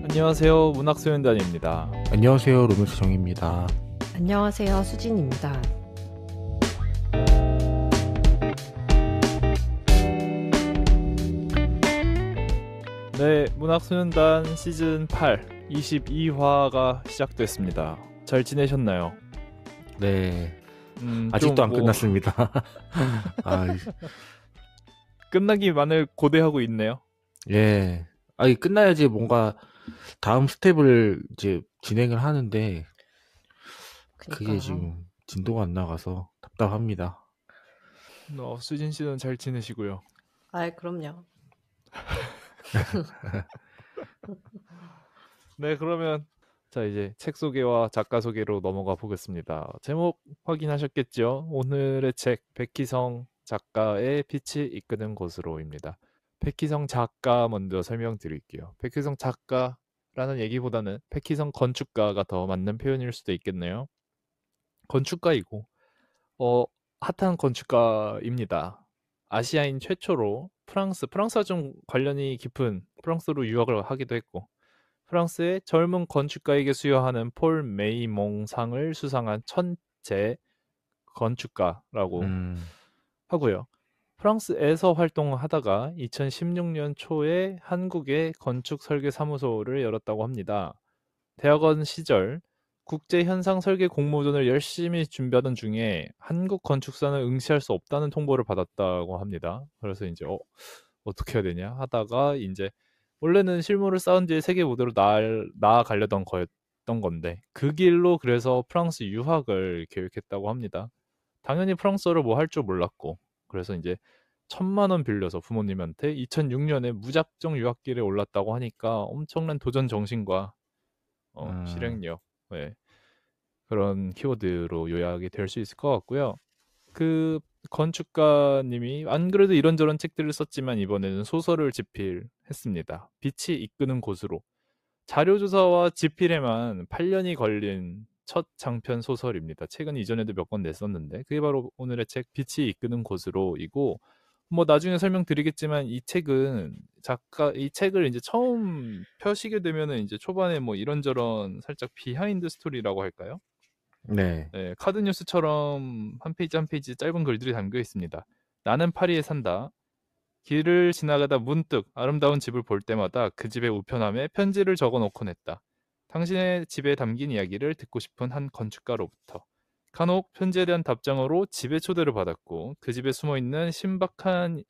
안녕하세요. 문학소년단입니다. 안녕하세요. 로맨스 정입니다. 안녕하세요. 수진입니다. 네, 문학소년단 시즌 8 22화가 시작됐습니다. 잘 지내셨나요? 네. 아직도 안 끝났습니다. 끝나기만을 고대하고 있네요. 예. 끝나야지 뭔가 다음 스텝을 이제 진행을 하는데 그게 지금 진도가 안 나가서 답답합니다. 수진 씨는 잘 지내시고요. 그럼요. 네, 그러면 자 이제 책 소개와 작가 소개로 넘어가 보겠습니다. 제목 확인하셨겠죠? 오늘의 책 백희성 작가의 빛이 이끄는 곳으로입니다. 백희성 작가 먼저 설명드릴게요. 백희성 작가라는 얘기보다는 백희성 건축가가 더 맞는 표현일 수도 있겠네요. 건축가이고 핫한 건축가입니다. 아시아인 최초로 프랑스와 좀 관련이 깊은 프랑스로 유학을 하기도 했고 프랑스의 젊은 건축가에게 수여하는 폴 메이몽상을 수상한 천재 건축가라고 하고요. 프랑스에서 활동하다가 2016년 초에 한국의 건축 설계 사무소를 열었다고 합니다. 대학원 시절 국제 현상 설계 공모전을 열심히 준비하던 중에 한국 건축사는 응시할 수 없다는 통보를 받았다고 합니다. 그래서 이제 어떻게 해야 되냐 하다가 이제 원래는 실무를 쌓은 뒤에 세계 무대로 나아가려던 거였던 건데 그 길로 그래서 프랑스 유학을 계획했다고 합니다. 당연히 프랑스어를 뭐 할 줄 몰랐고 그래서 이제 1,000만 원 빌려서 부모님한테 2006년에 무작정 유학길에 올랐다고 하니까 엄청난 도전 정신과 실행력 그런 키워드로 요약이 될 수 있을 것 같고요. 그 건축가님이 안 그래도 이런저런 책들을 썼지만 이번에는 소설을 집필했습니다. 빛이 이끄는 곳으로. 자료조사와 집필에만 8년이 걸린 첫 장편 소설입니다. 책은 이전에도 몇 권 냈었는데 그게 바로 오늘의 책 빛이 이끄는 곳으로이고 뭐 나중에 설명드리겠지만 이 책을 이제 처음 펴시게 되면은 이제 초반에 뭐 이런저런 살짝 비하인드 스토리라고 할까요? 네. 네, 카드 뉴스처럼 한 페이지 한 페이지 짧은 글들이 담겨 있습니다. 나는 파리에 산다. 길을 지나가다 문득 아름다운 집을 볼 때마다 그 집의 우편함에 편지를 적어 놓곤 했다. 당신의 집에 담긴 이야기를 듣고 싶은 한 건축가로부터. 간혹 편지에 대한 답장으로 집에 초대를 받았고 그 집에 숨어 있는 신비한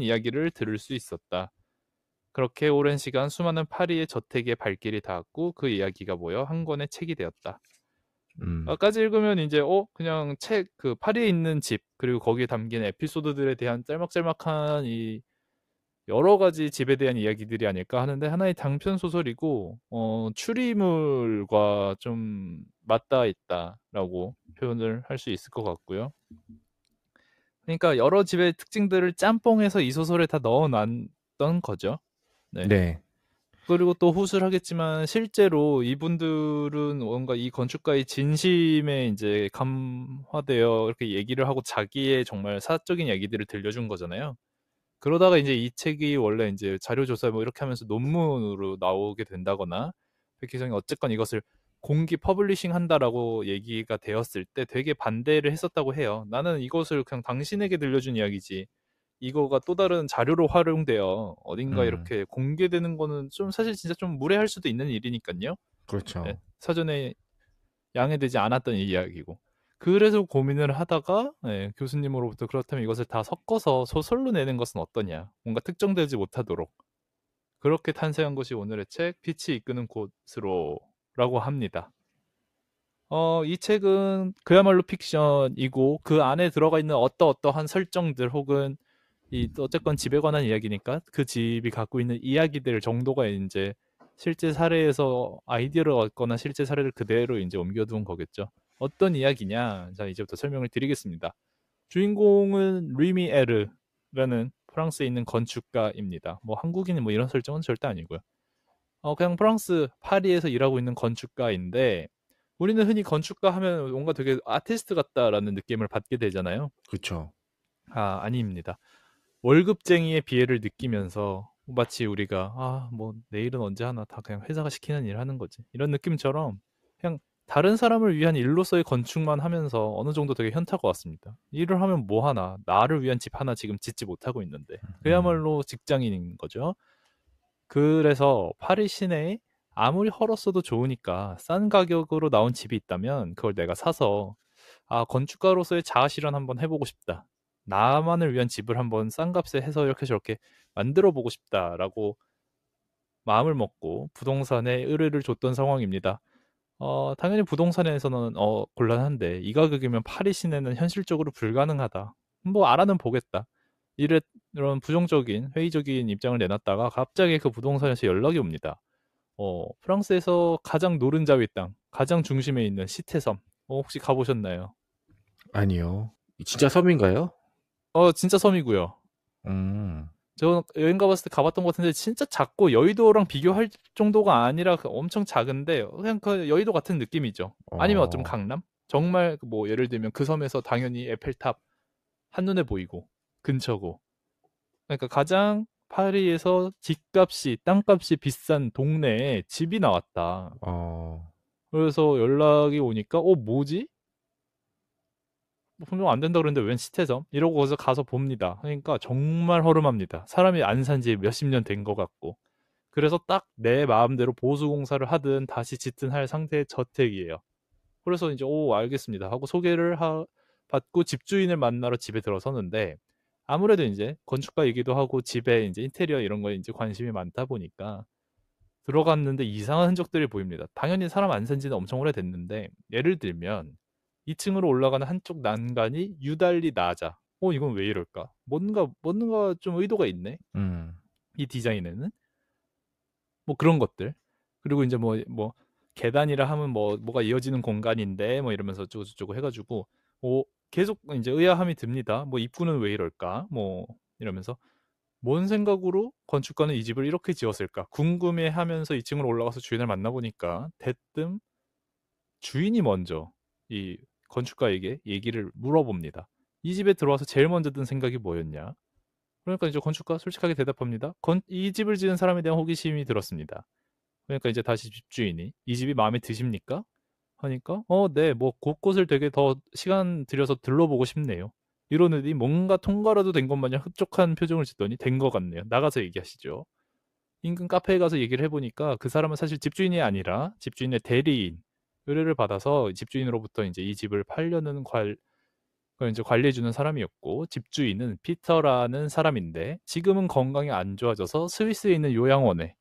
이야기를 들을 수 있었다. 그렇게 오랜 시간 수많은 파리의 저택에 발길이 닿았고 그 이야기가 모여 한 권의 책이 되었다. 까지 읽으면 이제 그냥 그 파리에 있는 집 그리고 거기에 담긴 에피소드들에 대한 짤막짤막한 이 여러 가지 집에 대한 이야기들이 아닐까 하는데 하나의 단편 소설이고 추리물과 좀 맞닿아 있다라고 표현을 할 수 있을 것 같고요. 그러니까 여러 집의 특징들을 짬뽕해서 이 소설에 다 넣어놨던 거죠. 네. 네. 그리고 또 후술 하겠지만 실제로 이분들은 뭔가 이 건축가의 진심에 이제 감화되어 이렇게 얘기를 하고 자기의 정말 사적인 얘기들을 들려준 거잖아요. 그러다가 이제 이 책이 원래 이제 자료조사 뭐 이렇게 하면서 논문으로 나오게 된다거나 백희성이 어쨌건 이것을 공기 퍼블리싱 한다라고 얘기가 되었을 때 되게 반대를 했었다고 해요. 나는 이것을 그냥 당신에게 들려준 이야기지. 이거가 또 다른 자료로 활용되어 어딘가 이렇게 공개되는 거는 좀 사실 진짜 좀 무례할 수도 있는 일이니까요. 그렇죠. 네, 사전에 양해되지 않았던 이야기고. 그래서 고민을 하다가 교수님으로부터 그렇다면 이것을 다 섞어서 소설로 내는 것은 어떠냐. 뭔가 특정되지 못하도록. 그렇게 탄생한 것이 오늘의 책 빛이 이끄는 곳으로라고 합니다. 이 책은 그야말로 픽션이고 그 안에 들어가 있는 어떠한 설정들 혹은 어쨌건 집에 관한 이야기니까 그 집이 갖고 있는 이야기들 정도가 이제 실제 사례에서 아이디어를 얻거나 실제 사례를 그대로 이제 옮겨둔 거겠죠. 어떤 이야기냐? 자, 이제부터 설명을 드리겠습니다. 주인공은 루미 에르라는 프랑스에 있는 건축가입니다. 뭐 한국인은 뭐 이런 설정은 절대 아니고요. 그냥 프랑스 파리에서 일하고 있는 건축가인데 우리는 흔히 건축가 하면 뭔가 되게 아티스트 같다라는 느낌을 받게 되잖아요. 그렇죠. 아닙니다. 월급쟁이의 비애를 느끼면서 마치 우리가 뭐 내일은 언제 하나 다 그냥 회사가 시키는 일 하는 거지. 이런 느낌처럼 그냥 다른 사람을 위한 일로서의 건축만 하면서 어느 정도 되게 현타가 왔습니다. 일을 하면 뭐 하나, 나를 위한 집 하나 지금 짓지 못하고 있는데 그야말로 직장인인 거죠. 그래서 파리 시내에 아무리 헐었어도 좋으니까 싼 가격으로 나온 집이 있다면 그걸 내가 사서 건축가로서의 자아 실현 한번 해보고 싶다. 나만을 위한 집을 한번 싼 값에 해서 이렇게 저렇게 만들어 보고 싶다라고 마음을 먹고 부동산에 의뢰를 줬던 상황입니다. 당연히 부동산에서는 곤란한데 이 가격이면 파리 시내는 현실적으로 불가능하다. 뭐 알아는 보겠다. 이런 부정적인 회의적인 입장을 내놨다가 갑자기 그 부동산에서 연락이 옵니다. 프랑스에서 가장 노른자위 땅, 가장 중심에 있는 시태섬. 혹시 가보셨나요? 아니요. 진짜 섬인가요? 진짜 섬이고요. 음. 저 여행 가봤을 때 가봤던 것 같은데 진짜 작고 여의도랑 비교할 정도가 아니라 엄청 작은데 그냥 그 여의도 같은 느낌이죠. 아니면 어쩌면 강남? 정말 뭐 예를 들면 그 섬에서 당연히 에펠탑 한눈에 보이고 근처고. 그러니까 가장 파리에서 집값이 땅값이 비싼 동네에 집이 나왔다. 그래서 연락이 오니까 뭐지? 분명 안 된다 그랬는데 웬 시태점? 이러고 거기서 가서 봅니다. 그러니까 정말 허름합니다. 사람이 안 산 지 몇십 년 된 것 같고. 그래서 딱 내 마음대로 보수공사를 하든 다시 짓든 할 상태의 저택이에요. 그래서 이제 알겠습니다 하고 소개를 받고 집주인을 만나러 집에 들어서는데 아무래도 이제 건축가 얘기도 하고 집에 이제 인테리어 이런 거에 이제 관심이 많다 보니까 들어갔는데 이상한 흔적들이 보입니다. 당연히 사람 안 산 지는 엄청 오래됐는데 예를 들면 2층으로 올라가는 한쪽 난간이 유달리 낮아. 이건 왜 이럴까? 뭔가 좀 의도가 있네. 이 디자인에는 뭐 그런 것들. 그리고 이제 뭐 계단이라 하면 뭐가 이어지는 공간인데 뭐 이러면서 어쩌고저쩌고 해가지고 계속 이제 의아함이 듭니다. 뭐 입구는 왜 이럴까? 뭐 이러면서 뭔 생각으로 건축가는 이 집을 이렇게 지었을까? 궁금해하면서 2층으로 올라가서 주인을 만나보니까 대뜸 주인이 먼저 이 건축가에게 얘기를 물어봅니다. 이 집에 들어와서 제일 먼저 든 생각이 뭐였냐? 그러니까 이제 건축가 솔직하게 대답합니다. 이 집을 지은 사람에 대한 호기심이 들었습니다. 그러니까 이제 다시 집주인이 이 집이 마음에 드십니까? 하니까 네, 뭐 곳곳을 되게 더 시간 들여서 둘러보고 싶네요. 이러느니 뭔가 통과라도 된 것 마냥 흡족한 표정을 짓더니 된 것 같네요. 나가서 얘기하시죠. 인근 카페에 가서 얘기를 해보니까 그 사람은 사실 집주인이 아니라 집주인의 대리인 의뢰를 받아서 집주인으로부터 이제 이 집을 팔려는 그걸 이제 관리해주는 사람이었고 집주인은 피터라는 사람인데 지금은 건강이 안 좋아져서 스위스에 있는 요양원에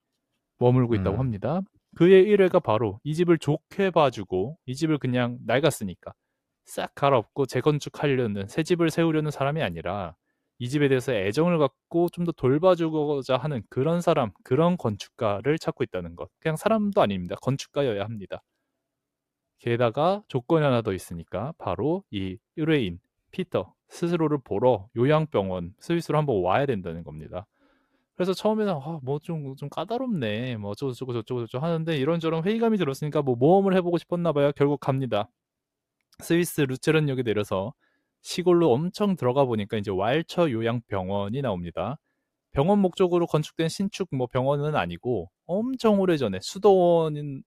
머물고 있다고 합니다. 그의 일회가 바로 이 집을 좋게 봐주고 이 집을 그냥 낡았으니까 싹 갈아엎고 재건축하려는 새 집을 세우려는 사람이 아니라 이 집에 대해서 애정을 갖고 좀 더 돌봐주고자 하는 그런 사람, 그런 건축가를 찾고 있다는 것. 그냥 사람도 아닙니다. 건축가여야 합니다. 게다가 조건이 하나 더 있으니까 바로 이 의뢰인 피터 스스로를 보러 요양병원 스위스로 한번 와야 된다는 겁니다. 그래서 처음에는 뭐 좀 까다롭네 뭐 어쩌고 저쩌고 하는데 이런저런 회의감이 들었으니까 뭐 모험을 해보고 싶었나 봐요. 결국 갑니다. 스위스 루체른역에 내려서 시골로 엄청 들어가 보니까 이제 왈처 요양병원이 나옵니다. 병원 목적으로 건축된 신축 뭐 병원은 아니고 엄청 오래전에 수도원으로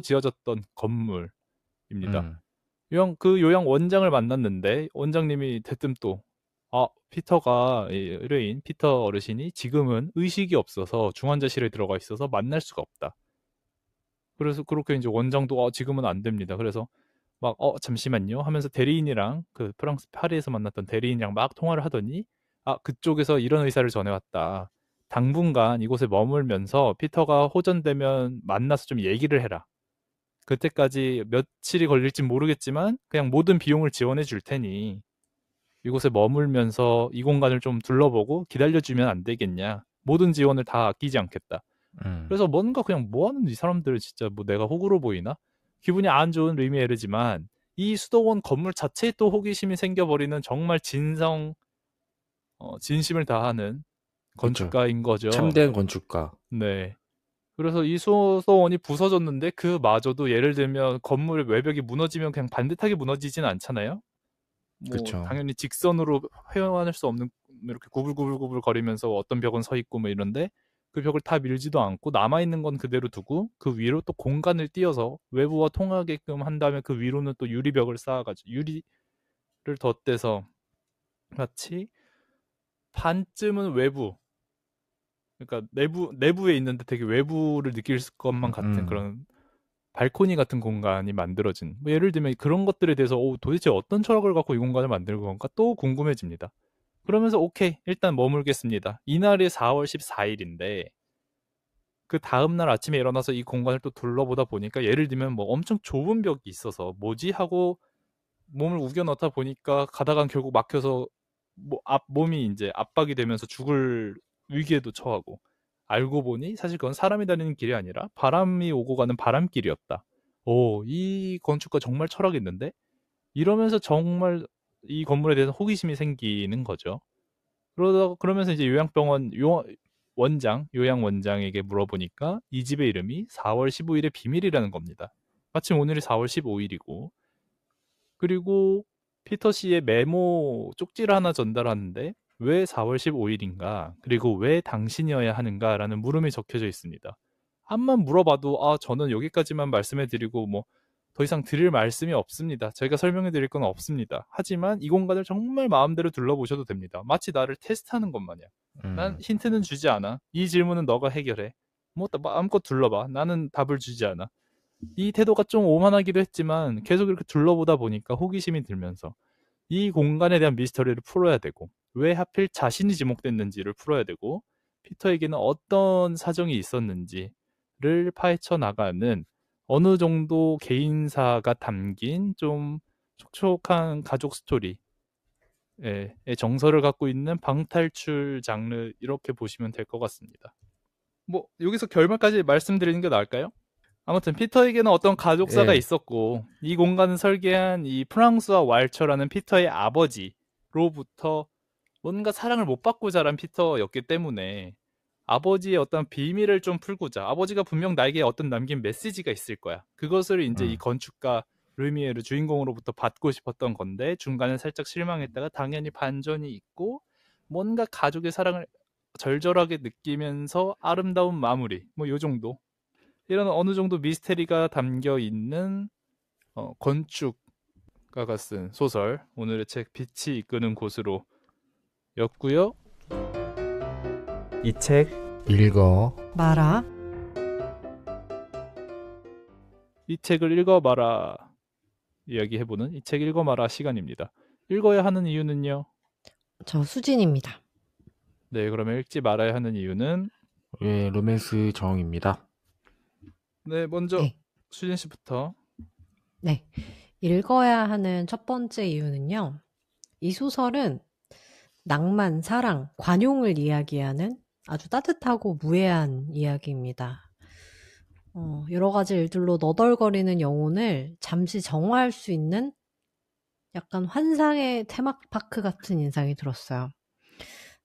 지어졌던 건물입니다. 그 요양 원장을 만났는데 원장님이 대뜸 또 피터가 의뢰인 피터 어르신이 지금은 의식이 없어서 중환자실에 들어가 있어서 만날 수가 없다. 그래서 그렇게 이제 원장도 지금은 안 됩니다. 그래서 막 잠시만요 하면서 대리인이랑 그 프랑스 파리에서 만났던 대리인이랑 막 통화를 하더니 그쪽에서 이런 의사를 전해왔다. 당분간 이곳에 머물면서 피터가 호전되면 만나서 좀 얘기를 해라. 그때까지 며칠이 걸릴진 모르겠지만 그냥 모든 비용을 지원해 줄 테니 이곳에 머물면서 이 공간을 좀 둘러보고 기다려주면 안 되겠냐. 모든 지원을 다 아끼지 않겠다. 그래서 뭔가 그냥 뭐하는 이 사람들 진짜 뭐 내가 호구로 보이나? 기분이 안 좋은 르미에르지만 이 수도원 건물 자체에 또 호기심이 생겨버리는 정말 진심을 다하는 건축가인 거죠. 참된 건축가. 네. 그래서 이 수도원이 부서졌는데 그마저도 예를 들면 건물의 외벽이 무너지면 그냥 반듯하게 무너지진 않잖아요. 뭐 그쵸. 당연히 직선으로 회원할 수 없는 이렇게 구불구불구불 거리면서 어떤 벽은 서 있고 뭐 이런데 그 벽을 다 밀지도 않고 남아있는 건 그대로 두고 그 위로 또 공간을 띄어서 외부와 통하게끔 한 다음에 그 위로는 또 유리벽을 쌓아가지고 유리를 덧대서 마치 반쯤은 외부, 그러니까 내부에 있는데 되게 외부를 느낄 것만 같은 그런 발코니 같은 공간이 만들어진, 뭐 예를 들면 그런 것들에 대해서 도대체 어떤 철학을 갖고 이 공간을 만들 건가 또 궁금해집니다. 그러면서 오케이, 일단 머물겠습니다. 이날이 4월 14일인데 그 다음날 아침에 일어나서 이 공간을 또 둘러보다 보니까 예를 들면 뭐 엄청 좁은 벽이 있어서 뭐지 하고 몸을 우겨 넣다 보니까 가다간 결국 막혀서 몸이 이제 압박이 되면서 죽을 위기에도 처하고, 알고 보니 사실 그건 사람이 다니는 길이 아니라 바람이 오고 가는 바람길이었다. 이 건축가 정말 철학이 있는데? 이러면서 정말 이 건물에 대해서 호기심이 생기는 거죠. 그러면서 이제 요양 원장에게 물어보니까 이 집의 이름이 4월 15일의 비밀이라는 겁니다. 마침 오늘이 4월 15일이고, 그리고 피터 씨의 메모 쪽지를 하나 전달하는데 왜 4월 15일인가, 그리고 왜 당신이어야 하는가라는 물음이 적혀져 있습니다. 한번 물어봐도 저는 여기까지만 말씀해드리고 뭐 더 이상 드릴 말씀이 없습니다. 저희가 설명해드릴 건 없습니다. 하지만 이 공간을 정말 마음대로 둘러보셔도 됩니다. 마치 나를 테스트하는 것 마냥. 난 힌트는 주지 않아. 이 질문은 너가 해결해. 뭐 마음껏 둘러봐. 나는 답을 주지 않아. 이 태도가 좀 오만하기도 했지만 계속 이렇게 둘러보다 보니까 호기심이 들면서 이 공간에 대한 미스터리를 풀어야 되고, 왜 하필 자신이 지목됐는지를 풀어야 되고, 피터에게는 어떤 사정이 있었는지를 파헤쳐 나가는 어느 정도 개인사가 담긴 좀 촉촉한 가족 스토리의 정서를 갖고 있는 방탈출 장르, 이렇게 보시면 될 것 같습니다. 뭐 여기서 결말까지 말씀드리는 게 나을까요? 아무튼 피터에게는 어떤 가족사가 있었고, 이 공간을 설계한 이 프랑스와 왈처라는 피터의 아버지로부터 뭔가 사랑을 못 받고 자란 피터였기 때문에 아버지의 어떤 비밀을 좀 풀고자, 아버지가 분명 나에게 어떤 남긴 메시지가 있을 거야. 그것을 이제 이 건축가 르미에르 주인공으로부터 받고 싶었던 건데 중간에 살짝 실망했다가 당연히 반전이 있고 뭔가 가족의 사랑을 절절하게 느끼면서 아름다운 마무리, 뭐 요 정도. 이런 어느 정도 미스테리가 담겨 있는 건축가가 쓴 소설, 오늘의 책 빛이 이끄는 곳으로 였고요. 이 책 읽어 마라. 이 책을 읽어봐라 이야기해보는 이 책 읽어봐라 시간입니다. 읽어야 하는 이유는요? 저 수진입니다. 네, 그러면 읽지 말아야 하는 이유는? 로맨스 정입니다. 네, 먼저 네. 수진 씨부터. 네. 읽어야 하는 첫 번째 이유는요. 이 소설은 낭만, 사랑, 관용을 이야기하는 아주 따뜻하고 무해한 이야기입니다. 여러 가지 일들로 너덜거리는 영혼을 잠시 정화할 수 있는 약간 환상의 테마파크 같은 인상이 들었어요.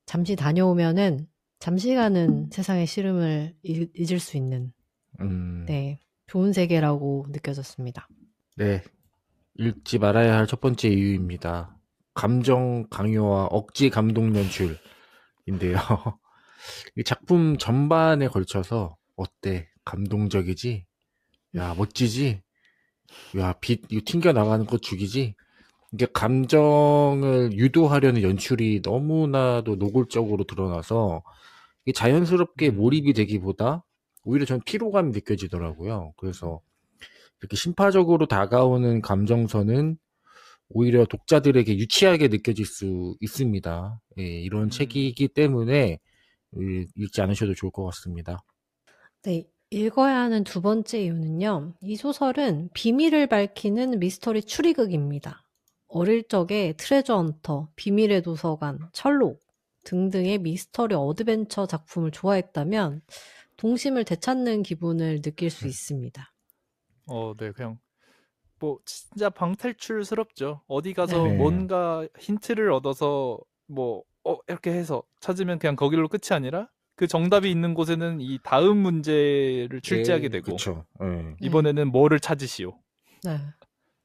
잠시 다녀오면은 잠시간은 세상의 시름을 잊을 수 있는 네, 좋은 세계라고 느껴졌습니다. 네, 읽지 말아야 할 첫 번째 이유입니다. 감정 강요와 억지 감동 연출인데요. 이 작품 전반에 걸쳐서 어때? 감동적이지? 야, 멋지지? 야, 빛 이거 튕겨나가는 거 죽이지? 이게 감정을 유도하려는 연출이 너무나도 노골적으로 드러나서 이게 자연스럽게 몰입이 되기보다 오히려 전 피로감이 느껴지더라고요. 그래서 이렇게 심파적으로 다가오는 감정선은 오히려 독자들에게 유치하게 느껴질 수 있습니다. 이런 책이기 때문에 읽지 않으셔도 좋을 것 같습니다. 네, 읽어야 하는 두 번째 이유는요. 이 소설은 비밀을 밝히는 미스터리 추리극입니다. 어릴 적에 트레저 헌터, 비밀의 도서관, 철록 등등의 미스터리 어드벤처 작품을 좋아했다면 동심을 되찾는 기분을 느낄 수 있습니다. 네, 그냥 뭐 진짜 방탈출스럽죠. 어디 가서 네. 뭔가 힌트를 얻어서 뭐 이렇게 해서 찾으면 그냥 거기로 끝이 아니라 그 정답이 있는 곳에는 이 다음 문제를 출제하게 되고, 그쵸. 이번에는 뭐를 찾으시오. 네.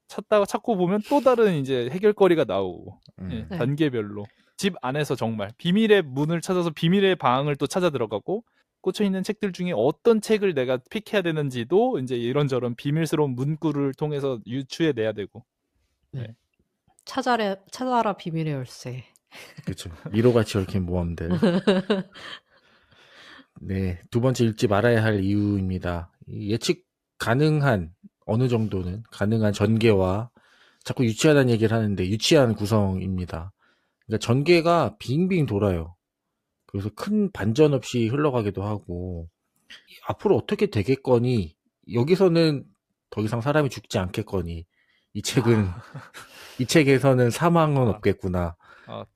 찾고 보면 또 다른 이제 해결거리가 나오고, 네. 단계별로. 집 안에서 정말 비밀의 문을 찾아서 비밀의 방을 또 찾아 들어가고 꽂혀 있는 책들 중에 어떤 책을 내가 픽해야 되는지도 이제 이런저런 비밀스러운 문구를 통해서 유추해 내야 되고. 네. 찾아라 비밀의 열쇠. 그렇죠. 미로같이 얽힌 모험들. 네, 두 번째 읽지 말아야 할 이유입니다. 예측 가능한 어느 정도는 가능한 전개와 자꾸 유치하다는 얘기를 하는데 유치한 구성입니다. 그러니까 전개가 빙빙 돌아요. 그래서 큰 반전 없이 흘러가기도 하고 앞으로 어떻게 되겠거니 여기서는 더 이상 사람이 죽지 않겠거니 이 책에서는 사망은 없겠구나.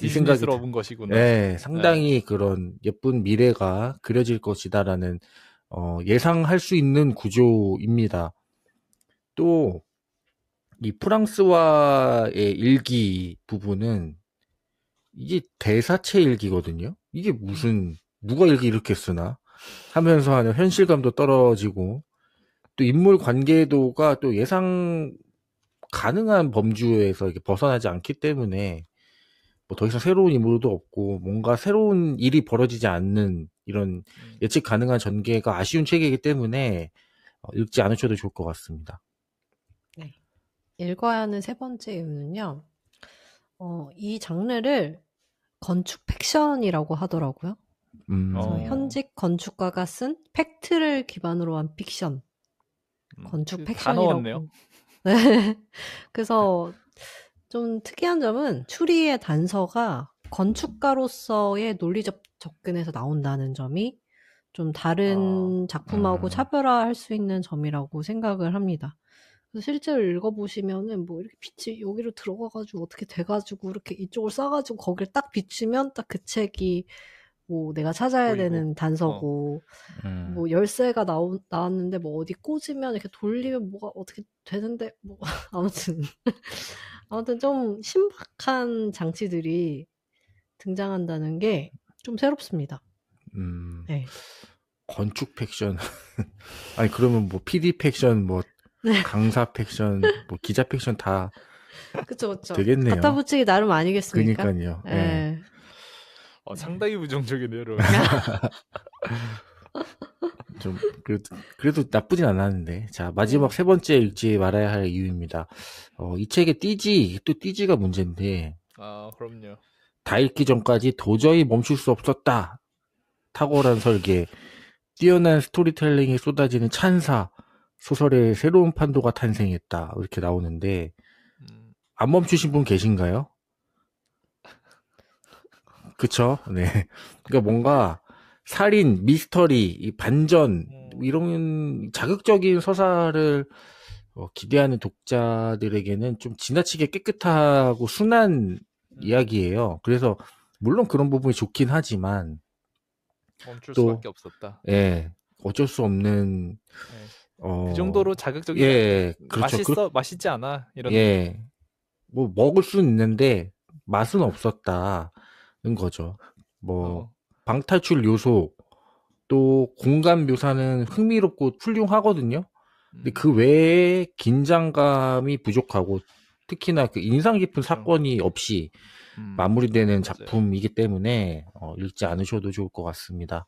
이 생각이 디즈니스러운 것이구나. 네, 상당히 그런 예쁜 미래가 그려질 것이다라는 예상할 수 있는 구조입니다. 또 이 프랑스와의 일기 부분은 이게 대사체 일기거든요. 이게 무슨 누가 일기 이렇게 쓰나 하면서 하는 현실감도 떨어지고 또 인물 관계도가 또 예상 가능한 범주에서 이렇게 벗어나지 않기 때문에 뭐 더 이상 새로운 인물도 없고 뭔가 새로운 일이 벌어지지 않는 이런 예측 가능한 전개가 아쉬운 책이기 때문에 읽지 않으셔도 좋을 것 같습니다. 네. 읽어야 하는 세 번째 이유는요. 이 장르를 건축 픽션이라고 하더라고요. 그래서 현직 건축가가 쓴 팩트를 기반으로 한 픽션. 건축 픽션이라고. 네. 그래서 좀 특이한 점은 추리의 단서가 건축가로서의 논리적 접근에서 나온다는 점이 좀 다른 작품하고 차별화할 수 있는 점이라고 생각을 합니다. 그래서 실제로 읽어보시면은 뭐 이렇게 빛이 여기로 들어가가지고 어떻게 돼가지고 이렇게 이쪽을 쏴가지고 거기를 딱 비추면 딱 그 책이 뭐 내가 찾아야 보이고. 되는 단서고 뭐 열쇠가 나왔는데 뭐 어디 꽂으면 이렇게 돌리면 뭐가 어떻게 되는데 뭐 아무튼 좀 신박한 장치들이 등장한다는 게 좀 새롭습니다. 네. 건축 팩션 아니 그러면 뭐 PD 팩션 뭐 강사 팩션 뭐 기자 팩션 다 그쵸. 되겠네요. 갖다 붙이기 나름 아니겠습니까? 그러니까요. 네. 상당히 부정적이네요, 여러분. 좀 그래도 나쁘진 않았는데 자 마지막 세 번째 읽지 말아야 할 이유입니다. 이 책의 띠지가 문제인데 그럼요. 다 읽기 전까지 도저히 멈출 수 없었다. 탁월한 설계, 뛰어난 스토리텔링이 쏟아지는 찬사, 소설의 새로운 판도가 탄생했다. 이렇게 나오는데 안 멈추신 분 계신가요? 그쵸? 네. 그러니까 뭔가 살인, 미스터리, 이 반전 이런 자극적인 서사를 기대하는 독자들에게는 좀 지나치게 깨끗하고 순한 이야기예요. 그래서 물론 그런 부분이 좋긴 하지만 멈출 또, 수밖에 없었다. 예, 어쩔 수 없는 그 정도로 자극적이지 예, 그렇죠. 맛있지 않아 이런. 예, 뭐 먹을 수는 있는데 맛은 없었다는 거죠. 뭐 방탈출 요소 또 공간 묘사는 흥미롭고 훌륭하거든요. 근데 그 외에 긴장감이 부족하고 특히나 그 인상 깊은 사건이 없이 마무리되는 작품이기 때문에 읽지 않으셔도 좋을 것 같습니다.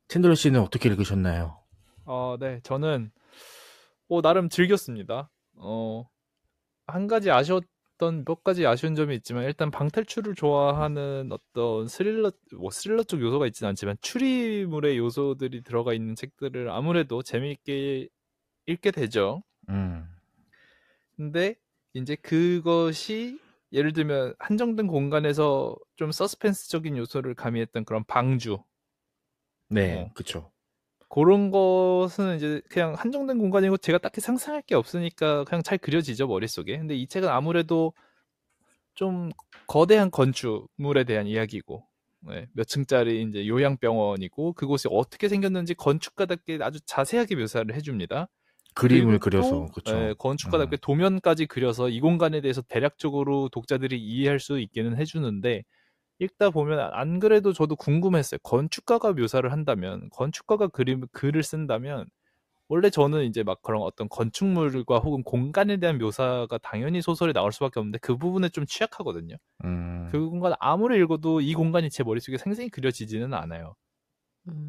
챈들러 씨는 어떻게 읽으셨나요? 네, 저는 나름 즐겼습니다. 한 가지 몇 가지 아쉬운 점이 있지만 일단 방탈출을 좋아하는 어떤 스릴러 쪽 요소가 있지는 않지만 추리물의 요소들이 들어가 있는 책들을 아무래도 재미있게 읽게 되죠. 근데 이제 그것이 예를 들면 한정된 공간에서 좀 서스펜스적인 요소를 가미했던 그런 방주. 네, 그쵸. 그런 것은 이제 그냥 한정된 공간이고 제가 딱히 상상할 게 없으니까 그냥 잘 그려지죠, 머릿속에. 근데 이 책은 아무래도 좀 거대한 건축물에 대한 이야기고, 몇 층짜리 이제 요양병원이고, 그곳이 어떻게 생겼는지 건축가답게 아주 자세하게 묘사를 해줍니다. 그림을 그려서, 그쵸. 건축가답게 도면까지 그려서 이 공간에 대해서 대략적으로 독자들이 이해할 수 있게는 해주는데, 읽다 보면 안 그래도 저도 궁금했어요. 건축가가 묘사를 한다면, 건축가가 글을 쓴다면 원래 저는 이제 막 그런 어떤 건축물과 혹은 공간에 대한 묘사가 당연히 소설에 나올 수밖에 없는데 그 부분에 좀 취약하거든요. 그 공간 아무리 읽어도 이 공간이 제 머릿속에 생생히 그려지지는 않아요.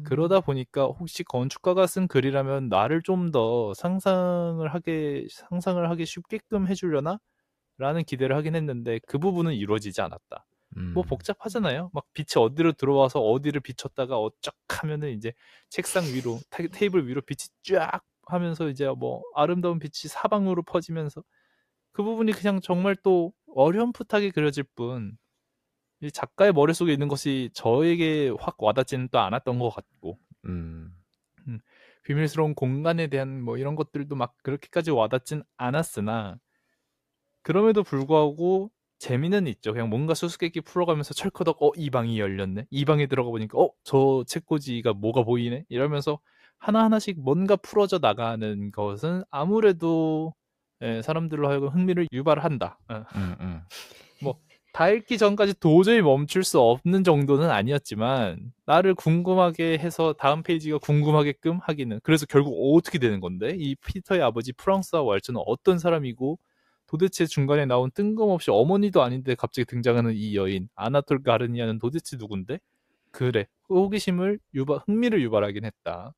그러다 보니까 혹시 건축가가 쓴 글이라면 나를 좀 더 상상을 하게 쉽게끔 해주려나? 라는 기대를 하긴 했는데 그 부분은 이루어지지 않았다. 뭐 복잡하잖아요. 막 빛이 어디로 들어와서 어디를 비췄다가 어쩍 하면은 이제 책상 위로 테이블 위로 빛이 쫙 하면서 이제 뭐 아름다운 빛이 사방으로 퍼지면서 그 부분이 그냥 정말 또 어렴풋하게 그려질 뿐 이 작가의 머릿속에 있는 것이 저에게 확 와닿지는 또 않았던 것 같고 비밀스러운 공간에 대한 뭐 이런 것들도 막 그렇게까지 와닿진 않았으나 그럼에도 불구하고 재미는 있죠. 그냥 뭔가 수수께끼 풀어가면서 철커덕 이 방이 열렸네. 이 방에 들어가 보니까 저 책꽂이가 뭐가 보이네. 이러면서 하나하나씩 뭔가 풀어져 나가는 것은 아무래도 사람들로 하여금 흥미를 유발한다. 뭐 다 읽기 전까지 도저히 멈출 수 없는 정도는 아니었지만 나를 궁금하게 해서 다음 페이지가 궁금하게끔 하기는 그래서 결국 어떻게 되는 건데 이 피터의 아버지 프랑스와 왈츠는 어떤 사람이고 도대체 중간에 나온 뜬금없이 어머니도 아닌데 갑자기 등장하는 이 여인 아나톨 가르니아는 도대체 누군데? 그래 호기심을 흥미를 유발하긴 했다.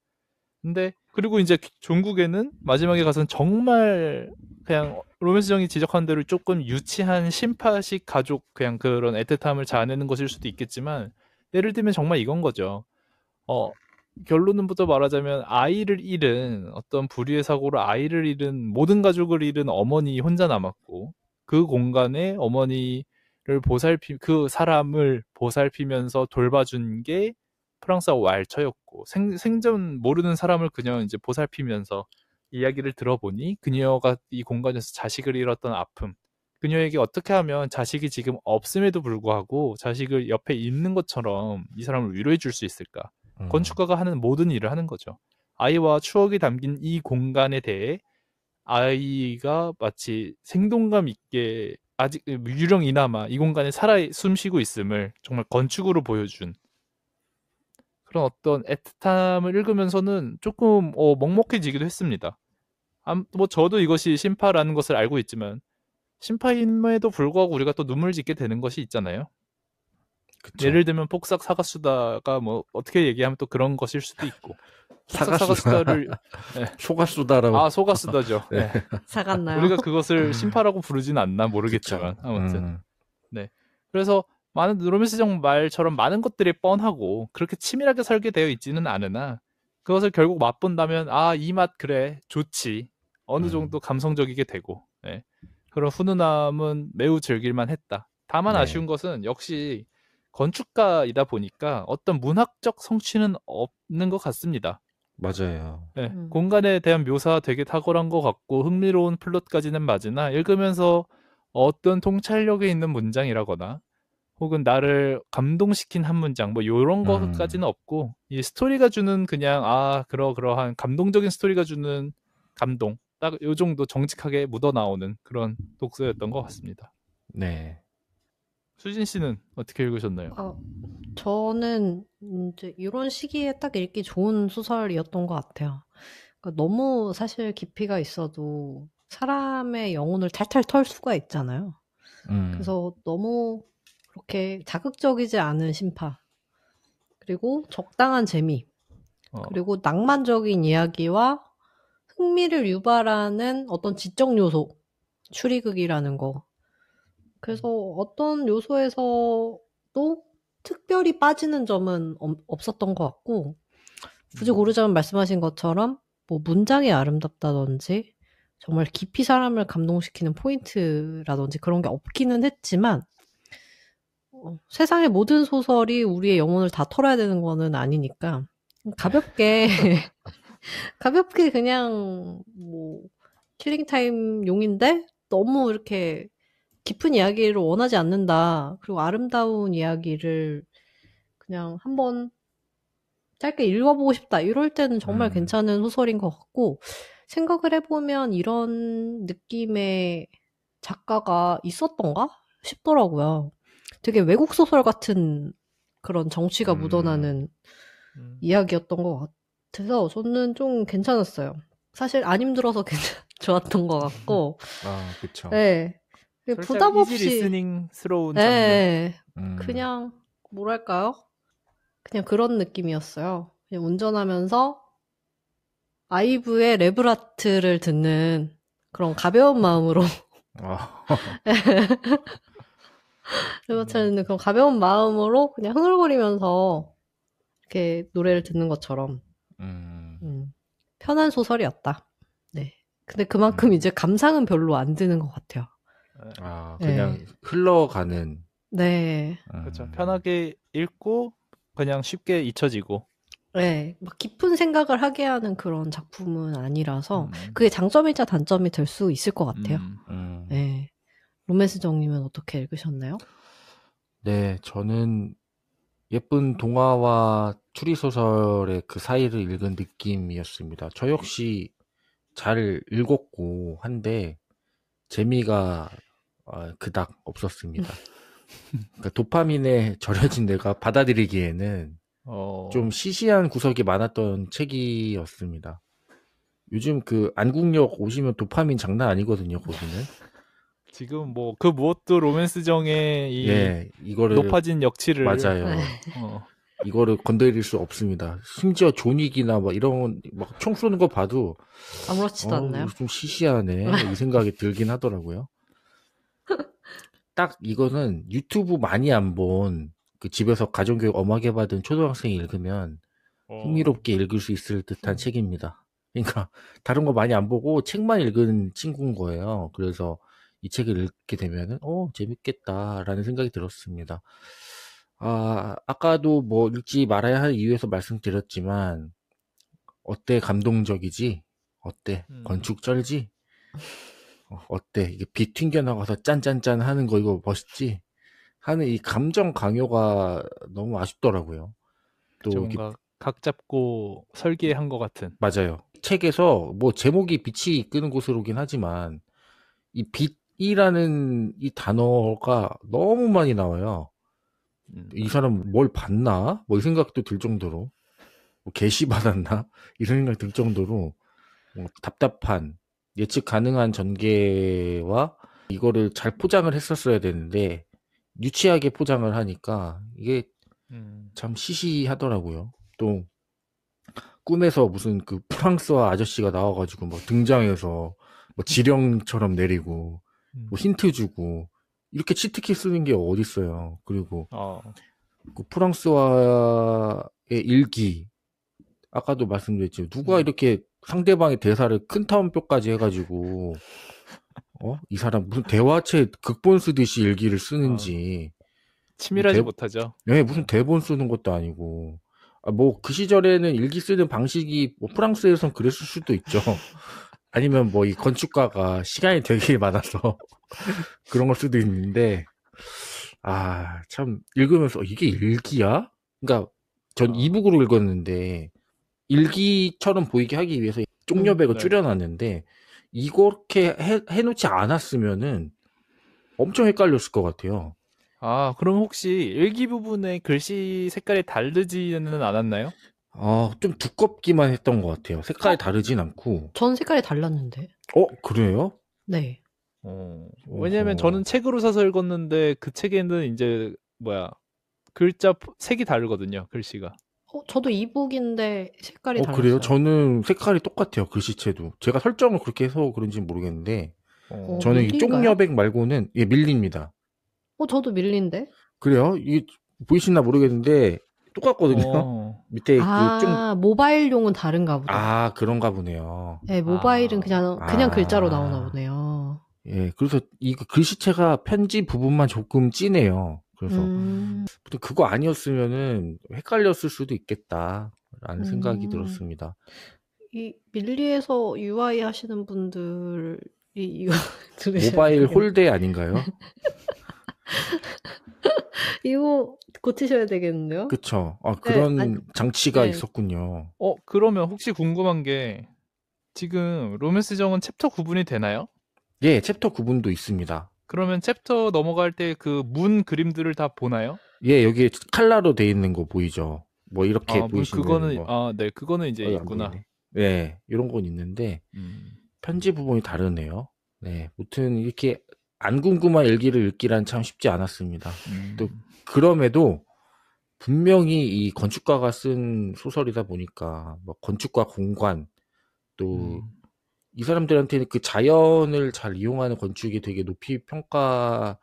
근데 그리고 이제 종국에는 마지막에 가서는 정말 그냥 로맨스정이 지적한 대로 조금 유치한 신파식 가족 그냥 그런 애틋함을 자아내는 것일 수도 있겠지만 예를 들면 정말 이건 거죠. 결론부터 말하자면 아이를 잃은 어떤 불의의 사고로 아이를 잃은 모든 가족을 잃은 어머니 혼자 남았고 그 공간에 어머니를 그 사람을 보살피면서 돌봐준 게 프랑스와 왈처였고 생전 모르는 사람을 그녀는 이제 보살피면서 이야기를 들어보니 그녀가 이 공간에서 자식을 잃었던 아픔 그녀에게 어떻게 하면 자식이 지금 없음에도 불구하고 자식을 옆에 있는 것처럼 이 사람을 위로해 줄 수 있을까? 건축가가 하는 모든 일을 하는 거죠. 아이와 추억이 담긴 이 공간에 대해 아이가 마치 생동감 있게 아직 유령이나마 이 공간에 살아 숨쉬고 있음을 정말 건축으로 보여준 그런 어떤 애틋함을 읽으면서는 조금 먹먹해지기도 했습니다. 뭐 저도 이것이 신파라는 것을 알고 있지만 신파임에도 불구하고 우리가 또 눈물 짓게 되는 것이 있잖아요. 그쵸. 예를 들면 폭삭 사과수다가 뭐 어떻게 얘기하면 또 그런 것일 수도 있고 폭삭 사과수다. 사과수다를 소가수다라고. 소가수다죠. 네. 사갔나요? 우리가 그것을 신파라고 부르진 않나 모르겠지만 그쵸. 아무튼 네. 그래서 많은 로맨스적 말처럼 많은 것들이 뻔하고 그렇게 치밀하게 설계되어 있지는 않으나 그것을 결국 맛본다면 이 맛 그래 좋지 어느 정도 감성적이게 되고 네. 그런 훈훈함은 매우 즐길만 했다. 다만 네. 아쉬운 것은 역시 건축가이다 보니까 어떤 문학적 성취는 없는 것 같습니다. 맞아요. 네, 공간에 대한 묘사 되게 탁월한 것 같고 흥미로운 플롯까지는 맞으나 읽으면서 어떤 통찰력이 있는 문장이라거나 혹은 나를 감동시킨 한 문장 뭐 이런 것까지는 없고 이 스토리가 주는 그냥 그러한 감동적인 스토리가 주는 감동 딱 요 정도 정직하게 묻어나오는 그런 독서였던 것 같습니다. 네. 수진 씨는 어떻게 읽으셨나요? 저는 이제 이런 시기에 딱 읽기 좋은 소설이었던 것 같아요. 그러니까 너무 사실 깊이가 있어도 사람의 영혼을 탈탈 털 수가 있잖아요. 그래서 너무 그렇게 자극적이지 않은 심파, 그리고 적당한 재미, 그리고 낭만적인 이야기와 흥미를 유발하는 어떤 지적 요소, 추리극이라는 거. 그래서 어떤 요소에서도 특별히 빠지는 점은 없었던 것 같고, 굳이 고르자면 말씀하신 것처럼 뭐 문장이 아름답다든지 정말 깊이 사람을 감동시키는 포인트라든지 그런 게 없기는 했지만 세상의 모든 소설이 우리의 영혼을 다 털어야 되는 거는 아니니까 가볍게 가볍게 그냥 뭐 킬링타임 용인데 너무 이렇게 깊은 이야기를 원하지 않는다. 그리고 아름다운 이야기를 그냥 한번 짧게 읽어보고 싶다. 이럴 때는 정말 괜찮은 소설인 것 같고 생각을 해보면 이런 느낌의 작가가 있었던가 싶더라고요. 되게 외국 소설 같은 그런 정치가 묻어나는 이야기였던 것 같아서 저는 좀 괜찮았어요. 사실 안 힘들어서 좋았던 것 같고, 아, 그쵸. 네. 살짝 부담 이지 없이, 리스닝스러운 장르. 네. 음. 그냥, 뭐랄까요? 그냥 그런 느낌이었어요. 그냥 운전하면서 아이브의 레브라트를 듣는 그런 가벼운 마음으로, 아, 레브라트를 듣는 그런 가벼운 마음으로 그냥 흥얼거리면서 이렇게 노래를 듣는 것처럼, 편한 소설이었다. 네. 근데 그만큼 이제 감상은 별로 안 드는 것 같아요. 아, 네. 그냥 흘러가는. 네. 그렇죠. 편하게 읽고 그냥 쉽게 잊혀지고. 네. 막 깊은 생각을 하게 하는 그런 작품은 아니라서 음. 그게 장점이자 단점이 될 수 있을 것 같아요. 음. 네. 로맨스 정님은 어떻게 읽으셨나요? 네, 저는 예쁜 동화와 추리소설의 그 사이를 읽은 느낌이었습니다. 저 역시 잘 읽었고 한데 재미가 그닥 없었습니다. 그러니까 도파민에 절여진 내가 받아들이기에는 좀 시시한 구석이 많았던 책이었습니다. 요즘 그 안국역 오시면 도파민 장난 아니거든요, 거기는. 지금 뭐 그 무엇도 로맨스정의 이 예, 이거를 높아진 역치를 맞아요. 네. 이거를 건드릴 수 없습니다. 심지어 존윅이나 막 이런 막 총 쏘는 거 봐도 아무렇지도 않나요? 좀 시시하네 이 생각이 들긴 하더라고요. 딱 이거는 유튜브 많이 안 본 그 집에서 가정교육 엄하게 받은 초등학생이 읽으면 흥미롭게 읽을 수 있을 듯한 책입니다. 그러니까 다른 거 많이 안 보고 책만 읽은 친구인 거예요. 그래서 이 책을 읽게 되면은 재밌겠다라는 생각이 들었습니다. 아까도 뭐 읽지 말아야 할 이유에서 말씀드렸지만 어때 감동적이지? 어때 건축 쩔지? 어때 이게 비 튕겨나가서 짠짠짠 하는 거 이거 멋있지? 하는 이 감정 강요가 너무 아쉽더라고요. 또 뭔가 각 잡고 설계한 것 같은. 맞아요. 책에서 뭐 제목이 빛이 이끄는 곳으로긴 하지만 이 빛이라는 이 단어가 너무 많이 나와요. 이 사람 뭘 봤나? 뭐 이 생각도 들 정도로 뭐 게시 받았나? 이런 생각이 들 정도로 답답한 예측 가능한 전개와 이거를 잘 포장을 했었어야 되는데 유치하게 포장을 하니까 이게 참 시시하더라고요. 또 꿈에서 무슨 그 프랑스와 아저씨가 나와가지고 뭐 등장해서 뭐 지령처럼 내리고 뭐 힌트 주고 이렇게 치트키 쓰는 게 어딨어요. 그리고 그 프랑스와의 일기 아까도 말씀드렸지만 누가 이렇게 상대방의 대사를 큰 타원표까지 해가지고 이 사람 무슨 대화체 극본 쓰듯이 일기를 쓰는지 치밀하지 못하죠. 네, 무슨 대본 쓰는 것도 아니고 뭐 그 시절에는 일기 쓰는 방식이 뭐 프랑스에선 그랬을 수도 있죠. 아니면 뭐 이 건축가가 시간이 되게 많아서 그런 걸 수도 있는데 참 읽으면서 이게 일기야? 그러니까 전 이북으로 읽었는데 일기처럼 보이게 하기 위해서 쪽여백을 줄여놨는데 이렇게 해놓지 않았으면은 엄청 헷갈렸을 것 같아요. 그럼 혹시 일기 부분에 글씨 색깔이 다르지는 않았나요? 좀 두껍기만 했던 것 같아요. 색깔이 다르진 않고. 전 색깔이 달랐는데. 그래요? 네. 왜냐면 저는 책으로 사서 읽었는데 그 책에는 이제 글자 색이 다르거든요. 글씨가. 저도 이북인데 색깔이 달랐어요. 그래요? 저는 색깔이 똑같아요. 글씨체도. 제가 설정을 그렇게 해서 그런지는 모르겠는데 저는 이 쪽여백 말고는 밀립니다. 저도 밀린데? 그래요? 이게 보이시나 모르겠는데 똑같거든요. 밑에 모바일용은 다른가 보다. 그런가 보네요. 네, 모바일은 그냥 글자로 나오나 보네요. 예, 그래서 이 글씨체가 편지 부분만 조금 진해요. 그래서 그거 아니었으면은 헷갈렸을 수도 있겠다라는 생각이 들었습니다. 이 밀리에서 UI 하시는 분들이 이거 들으셔야 모바일 되겠네. 홀대 아닌가요? 이거 고치셔야 되겠는데요? 그쵸. 그런 장치가 네. 있었군요. 그러면 혹시 궁금한 게 지금 로맨스정은 챕터 구분이 되나요? 예, 챕터 구분도 있습니다. 그러면 챕터 넘어갈 때 그 문 그림들을 다 보나요? 예, 여기 칼라로 돼 있는 거 보이죠? 뭐 이렇게 보이시는 그거는 거. 네, 그거는 이제 있구나. 보이네. 네, 이런 건 있는데 편지 부분이 다르네요. 네, 무튼 이렇게 안 궁금한 일기를 읽기란 참 쉽지 않았습니다. 또 그럼에도 분명히 이 건축가가 쓴 소설이다 보니까 뭐 건축과 공간 또 이 사람들한테는 그 자연을 잘 이용하는 건축이 되게 높이 평가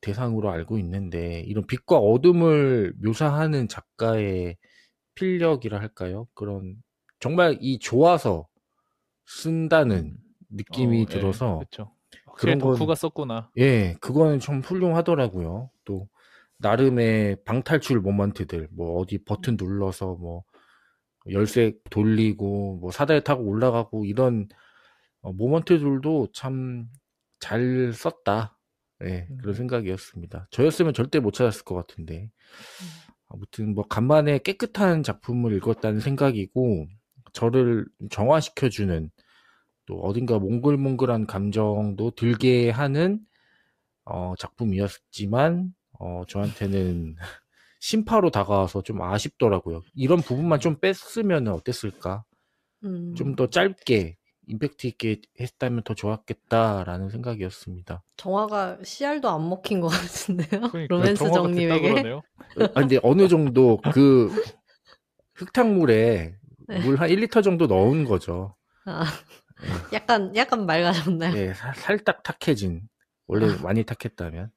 대상으로 알고 있는데 이런 빛과 어둠을 묘사하는 작가의 필력이라 할까요? 그런 정말 이 좋아서 쓴다는 느낌이 예, 들어서 그렇죠. 확실히 그런 건 덕후가 썼구나. 예, 그거는 좀 훌륭하더라고요. 또 나름의 방탈출 모먼트들 뭐 어디 버튼 눌러서 뭐 열쇠 돌리고 뭐 사다리 타고 올라가고 이런 모먼트들도 참 잘 썼다. 예, 그런 생각이었습니다. 저였으면 절대 못 찾았을 것 같은데. 아무튼 뭐 간만에 깨끗한 작품을 읽었다는 생각이고 저를 정화시켜주는 또 어딘가 몽글몽글한 감정도 들게 하는 작품이었지만 저한테는 심파로 다가와서 좀 아쉽더라고요. 이런 부분만 좀 뺐으면 어땠을까? 좀 더 짧게 임팩트 있게 했다면 더 좋았겠다라는 생각이었습니다. 정화가 씨알도 안 먹힌 것 같은데요? 그러니까 로맨스 정화가 됐다 정님에게? 그러네요. 근데 어느 정도 그 흙탕물에 네. 물 한 1리터 정도 넣은 거죠. 아, 약간 맑아졌나요? 예, 살짝 탁해진. 원래 많이 탁했다면.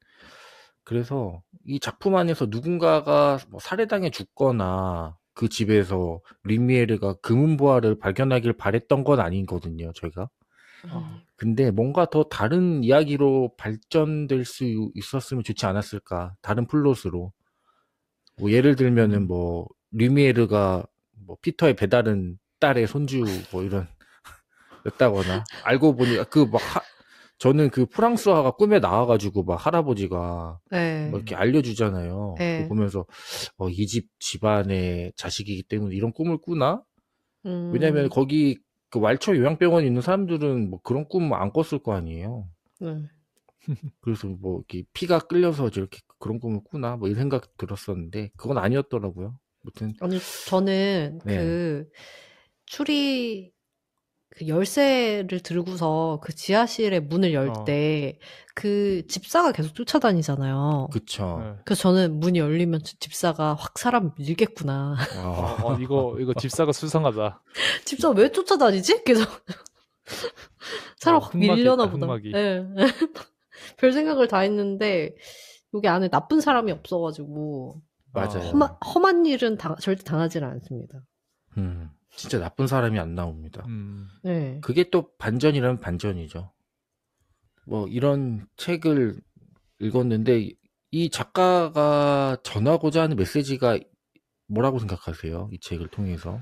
그래서 이 작품 안에서 누군가가 뭐 살해당해 죽거나 그 집에서 리미에르가 금은보화를 발견하길 바랬던 건 아니거든요, 저희가. 근데 뭔가 더 다른 이야기로 발전될 수 있었으면 좋지 않았을까. 다른 플롯으로. 뭐 예를 들면은 뭐 리미에르가 뭐 피터의 배다른 딸의 손주 뭐 이런 였다거나 알고 보니 저는 그 프랑스화가 꿈에 나와가지고 막 할아버지가 네. 뭐 이렇게 알려주잖아요. 네. 그거 보면서 이 집 집안의 자식이기 때문에 이런 꿈을 꾸나? 왜냐면 거기 그 왈처 요양병원에 있는 사람들은 뭐 그런 꿈 안 꿨을 거 아니에요. 네. 그래서 뭐 이렇게 피가 끌려서 저렇게 그런 꿈을 꾸나? 뭐 이런 생각 들었었는데 그건 아니었더라고요. 아무튼 아니, 저는 네. 그 그 열쇠를 들고서 그 지하실의 문을 열 때 그 집사가 계속 쫓아다니잖아요. 그쵸. 그래서 저는 문이 열리면 집사가 확 사람 밀겠구나. 이거 집사가 수상하다. 집사 왜 쫓아다니지? 계속 사람 확 밀려나 보다. 흑막이. 네. 별 생각을 다 했는데 여기 안에 나쁜 사람이 없어가지고 맞아요. 험한 일은 절대 당하지는 않습니다. 진짜 나쁜 사람이 안 나옵니다. 네. 그게 또 반전이라면 반전이죠. 뭐 이런 책을 읽었는데 이 작가가 전하고자 하는 메시지가 뭐라고 생각하세요? 이 책을 통해서?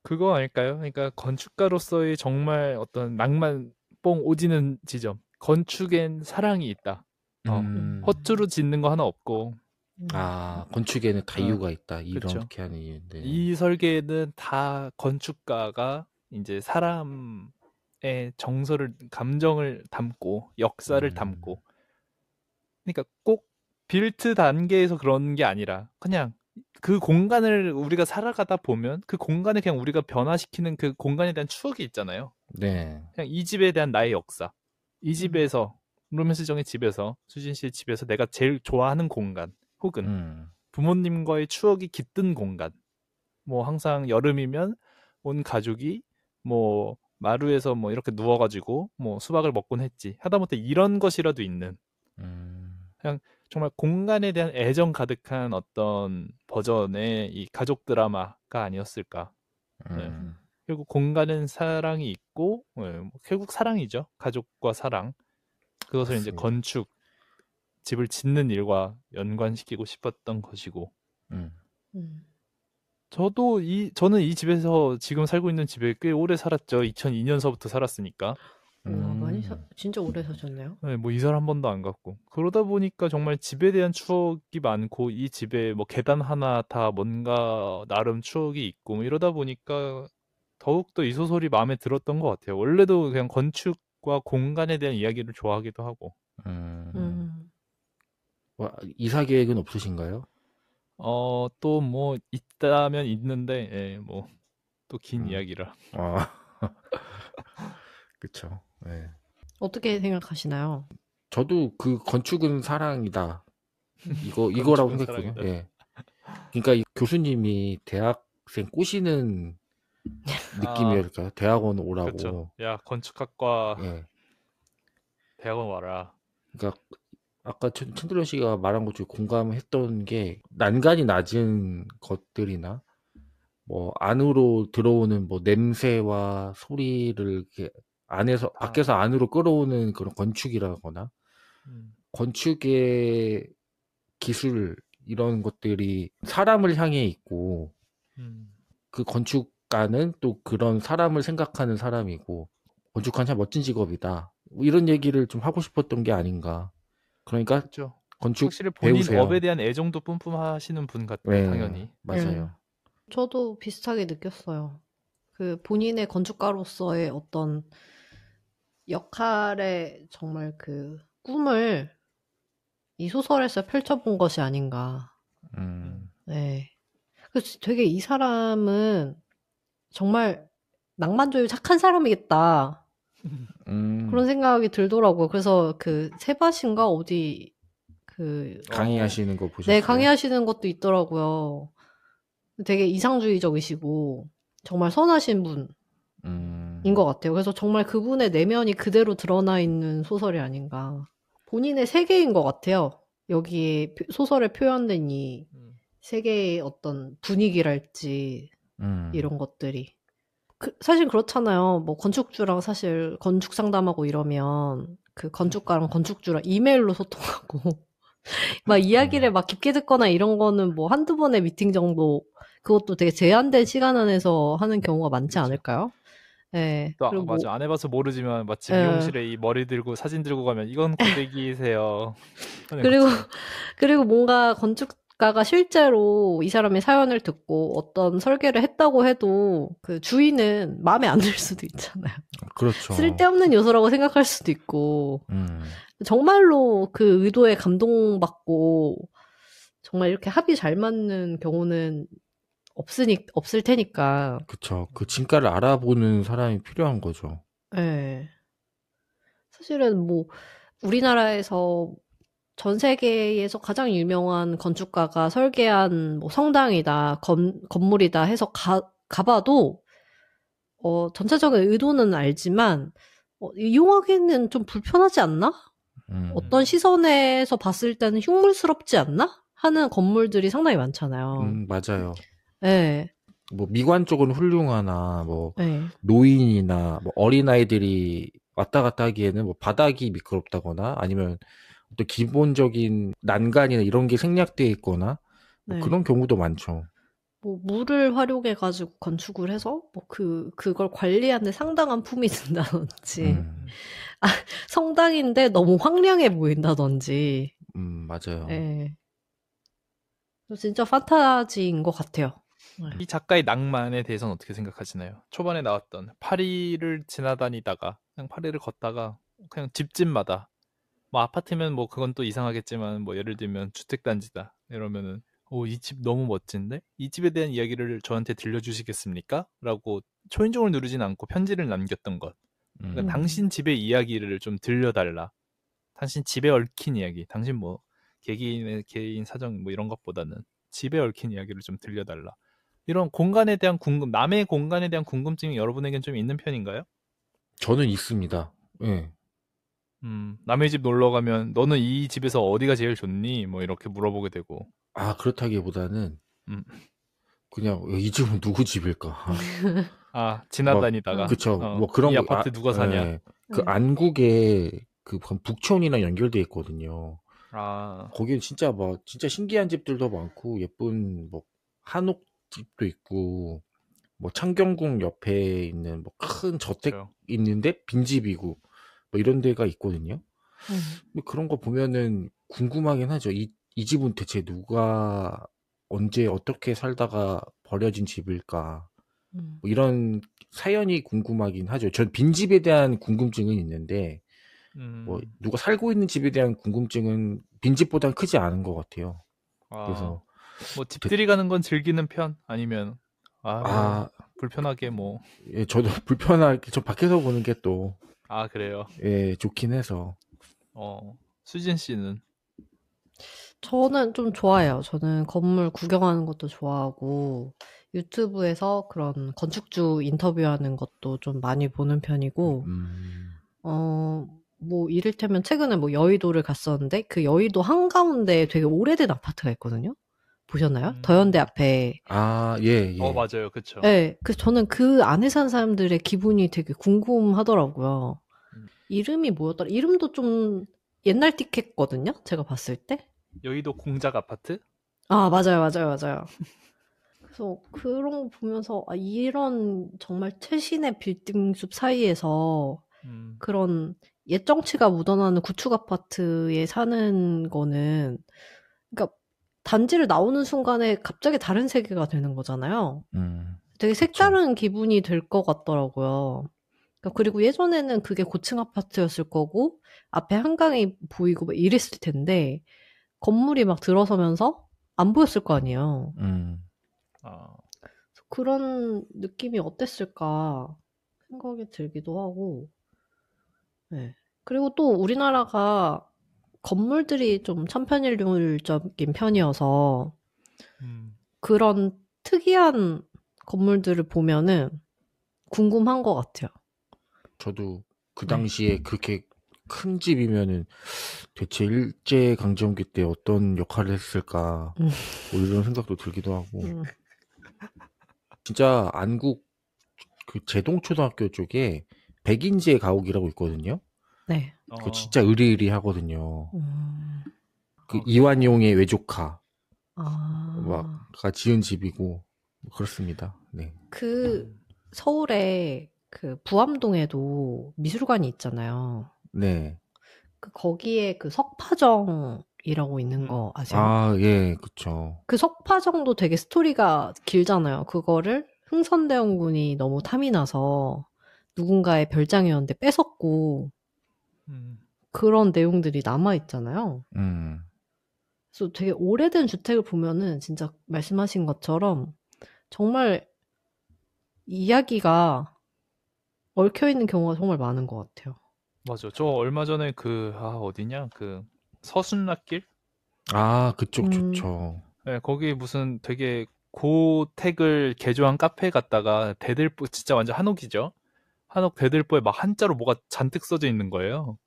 그거 아닐까요? 그러니까 건축가로서의 정말 어떤 낭만 뽕 오지는 지점. 건축엔 사랑이 있다. 헛주로 짓는 거 하나 없고. 건축에는 다 이유가 있다. 그쵸. 이렇게 하는 이유인데. 이 설계는 다 건축가가 이제 사람의 정서를, 감정을 담고 역사를 담고. 그러니까 꼭 빌트 단계에서 그런 게 아니라 그냥 그 공간을 우리가 살아가다 보면 그 공간을 그냥 우리가 변화시키는 그 공간에 대한 추억이 있잖아요. 네. 그냥 이 집에 대한 나의 역사. 이 집에서 로맨스 정의 집에서 수진 씨의 집에서 내가 제일 좋아하는 공간 혹은 부모님과의 추억이 깃든 공간. 뭐 항상 여름이면 온 가족이 뭐 마루에서 뭐 이렇게 누워가지고 뭐 수박을 먹곤 했지. 하다못해 이런 것이라도 있는. 그냥 정말 공간에 대한 애정 가득한 어떤 버전의 이 가족 드라마가 아니었을까. 네. 결국 공간은 사랑이 있고 결국 사랑이죠. 가족과 사랑. 그것을 맞습니다. 이제 건축, 집을 짓는 일과 연관시키고 싶었던 것이고. 저는 이 집에서 지금 살고 있는 집에 꽤 오래 살았죠. 2002년서부터 살았으니까. 많이 진짜 오래 사셨네요. 네, 뭐 이사를 한 번도 안 갔고. 그러다 보니까 정말 집에 대한 추억이 많고 이 집에 뭐 계단 하나 다 뭔가 나름 추억이 있고 뭐 이러다 보니까 더욱더 이 소설이 마음에 들었던 것 같아요. 원래도 그냥 건축과 공간에 대한 이야기를 좋아하기도 하고. 이사 계획은 없으신가요? 또 뭐 있다면 있는데, 예, 뭐 또 긴 음. 이야기라. 아, 그쵸. 네. 어떻게 생각하시나요? 저도 그 건축은 사랑이다. 이거라고 건축은 생각했거든요. 사랑이다. 예. 그러니까 이 교수님이 대학생 꼬시는 아, 느낌이랄까요? 대학원 그렇죠. 오라고. 야, 건축학과 예. 대학원 와라. 그러니까 아까 천드라 씨가 말한 것 중에 공감했던 게 난간이 낮은 것들이나 뭐 안으로 들어오는 뭐 냄새와 소리를 이렇게 밖에서 다, 안으로 끌어오는 그런 건축이라거나 음, 건축의 기술 이런 것들이 사람을 향해 있고 음, 그 건축가는 또 그런 사람을 생각하는 사람이고 건축한 참 멋진 직업이다. 뭐 이런 얘기를 좀 하고 싶었던 게 아닌가. 그러니까 그렇죠. 건축 확실히 본인 업에 배우세요. 대한 애정도 뿜뿜하시는 분 같아요, 네, 당연히. 예. 맞아요. 저도 비슷하게 느꼈어요. 그 본인의 건축가로서의 어떤 역할의 정말 그 꿈을 이 소설에서 펼쳐본 것이 아닌가. 음, 네. 그래서 되게 이 사람은 정말 낭만적이고 착한 사람이겠다. 그런 음, 생각이 들더라고요. 그래서 그 세바신가 어디 그 강의하시는 거 네, 보셨어요? 강의하시는 것도 있더라고요. 되게 이상주의적이시고 정말 선하신 분인 것 같아요. 그래서 정말 그분의 내면이 그대로 드러나 있는 소설이 아닌가. 본인의 세계인 것 같아요. 여기에 소설에 표현된 이 음, 세계의 어떤 분위기랄지 음, 이런 것들이. 사실 그렇잖아요. 뭐 건축주랑 사실 건축 상담하고 이러면 그 건축가랑 건축주랑 이메일로 소통하고 막 이야기를 음, 막 깊게 듣거나 이런 거는 뭐 한두 번의 미팅 정도 그것도 되게 제한된 시간 안에서 하는 경우가 많지 그렇죠. 않을까요? 예. 또 그리고 뭐 맞아. 안 해봐서 모르지만 마치 예. 미용실에 이 머리 들고 사진 들고 가면 이건 고데기세요 하는 그리고 것처럼. 그리고 뭔가 건축가가 실제로 이 사람의 사연을 듣고 어떤 설계를 했다고 해도 그 주인은 마음에 안 들 수도 있잖아요. 그렇죠. 쓸데없는 요소라고 생각할 수도 있고 음, 정말로 그 의도에 감동받고 정말 이렇게 합이 잘 맞는 경우는 없을 테니까. 그쵸. 그 진가를 알아보는 사람이 필요한 거죠. 예. 사실은 뭐 우리나라에서 전 세계에서 가장 유명한 건축가가 설계한 뭐 성당이다, 건물이다 해서 가봐도 전체적인 의도는 알지만 이용하기는 좀 불편하지 않나? 어떤 음, 시선에서 봤을 때는 흉물스럽지 않나? 하는 건물들이 상당히 많잖아요. 맞아요. 예, 뭐 미관 쪽은 훌륭하나 뭐 예. 노인이나 뭐 어린아이들이 왔다 갔다 하기에는 뭐 바닥이 미끄럽다거나 아니면 또 기본적인 난간이나 이런 게 생략되어 있거나 뭐 네. 그런 경우도 많죠. 뭐 물을 활용해가지고 건축을 해서 뭐 그걸 관리하는 데 상당한 품이 든다든지 음, 아, 성당인데 너무 황량해 보인다든지 맞아요. 예. 진짜 판타지인 것 같아요. 네. 이 작가의 낭만에 대해서는 어떻게 생각하시나요? 초반에 나왔던 파리를 지나다니다가 그냥 파리를 걷다가 그냥 집집마다 뭐 아파트면 뭐 그건 또 이상하겠지만 뭐 예를 들면 주택단지다 이러면은 이 집 너무 멋진데 이 집에 대한 이야기를 저한테 들려주시겠습니까? 라고 초인종을 누르진 않고 편지를 남겼던 것. 그러니까 음, 음. 당신 집의 이야기를 좀 들려달라. 당신 집에 얽힌 이야기. 당신 뭐 개개인의 개인 사정 뭐 이런 것보다는 집에 얽힌 이야기를 좀 들려달라. 이런 공간에 대한 남의 공간에 대한 궁금증이 여러분에겐 좀 있는 편인가요? 저는 있습니다. 예. 남의 집 놀러 가면 너는 이 집에서 어디가 제일 좋니? 뭐 이렇게 물어보게 되고. 아, 그렇다기보다는 음. 그냥 이 집은 누구 집일까? 아, 막 지나다니다가 그쵸. 뭐 그런 이 거 아파트 누가 사냐? 예. 그 네. 안국에 그 북촌이랑 연결돼 있거든요. 아, 거기는 진짜 막 진짜 신기한 집들도 많고 예쁜 뭐 한옥 집도 있고 뭐 창경궁 옆에 있는 뭐 큰 저택 그렇죠. 있는데 빈집이고 뭐 이런 데가 있거든요. 뭐 그런 거 보면은 궁금하긴 하죠. 이 집은 대체 누가 언제 어떻게 살다가 버려진 집일까? 음. 뭐 이런 사연이 궁금하긴 하죠. 전 빈집에 대한 궁금증은 있는데 뭐 누가 살고 있는 집에 대한 궁금증은 빈집보단 크지 않은 것 같아요. 아, 그래서 뭐 집들이 가는 건 즐기는 편? 아니면 뭐 아, 불편하게 뭐. 예, 저도 불편하게 좀 밖에서 보는 게 또 그래요. 예, 좋긴 해서. 수진 씨는? 저는 좀 좋아해요. 저는 건물 구경하는 것도 좋아하고 유튜브에서 그런 건축주 인터뷰하는 것도 좀 많이 보는 편이고 뭐 이를테면 최근에 뭐 여의도를 갔었는데 그 여의도 한가운데에 되게 오래된 아파트가 있거든요. 보셨나요? 더현대 앞에. 아, 예, 예. 맞아요. 그쵸. 네, 저는 그 안에 사는 사람들의 기분이 되게 궁금하더라고요. 이름이 뭐였더라? 이름도 좀 옛날 틱했거든요. 제가 봤을 때. 여의도 공작 아파트? 맞아요. 그래서 그런 거 보면서 이런 정말 최신의 빌딩숲 사이에서 그런 옛 정치가 묻어나는 구축 아파트에 사는 거는, 그러니까 단지를 나오는 순간에 갑자기 다른 세계가 되는 거잖아요. 되게 색다른 기분이 들 것 같더라고요. 그리고 예전에는 그게 고층 아파트였을 거고 앞에 한강이 보이고 막 이랬을 텐데 건물이 막 들어서면서 안 보였을 거 아니에요. 그런 느낌이 어땠을까 생각이 들기도 하고. 네. 그리고 또 우리나라가 건물들이 좀 천편일률적인 편이어서 그런 특이한 건물들을 보면은 궁금한 것 같아요. 저도 그 당시에 그렇게 큰 집이면은 대체 일제강점기 때 어떤 역할을 했을까 뭐 이런 생각도 들기도 하고 진짜 안국 그 제동초등학교 쪽에 백인제 가옥이라고 있거든요. 네. 그거 진짜 으리으리하거든요. 그 이완용의 외조카 막가 지은 집이고 그렇습니다. 네. 그 서울에 그 부암동에도 미술관이 있잖아요. 네. 거기에 그 석파정이라고 있는 거 아세요? 예, 그쵸. 그 석파정도 되게 스토리가 길잖아요. 그거를 흥선대원군이 너무 탐이 나서 누군가의 별장이었는데 뺏었고 그런 내용들이 남아있잖아요. 그래서 되게 오래된 주택을 보면은 진짜 말씀하신 것처럼 정말 이야기가 얽혀있는 경우가 정말 많은 것 같아요. 맞아. 저 얼마 전에 어디냐? 그 서순례길? 그쪽 좋죠. 네, 거기 무슨 되게 고택을 개조한 카페에 갔다가 대들보, 진짜 완전 한옥이죠? 한옥 대들보에 막 한자로 뭐가 잔뜩 써져 있는 거예요.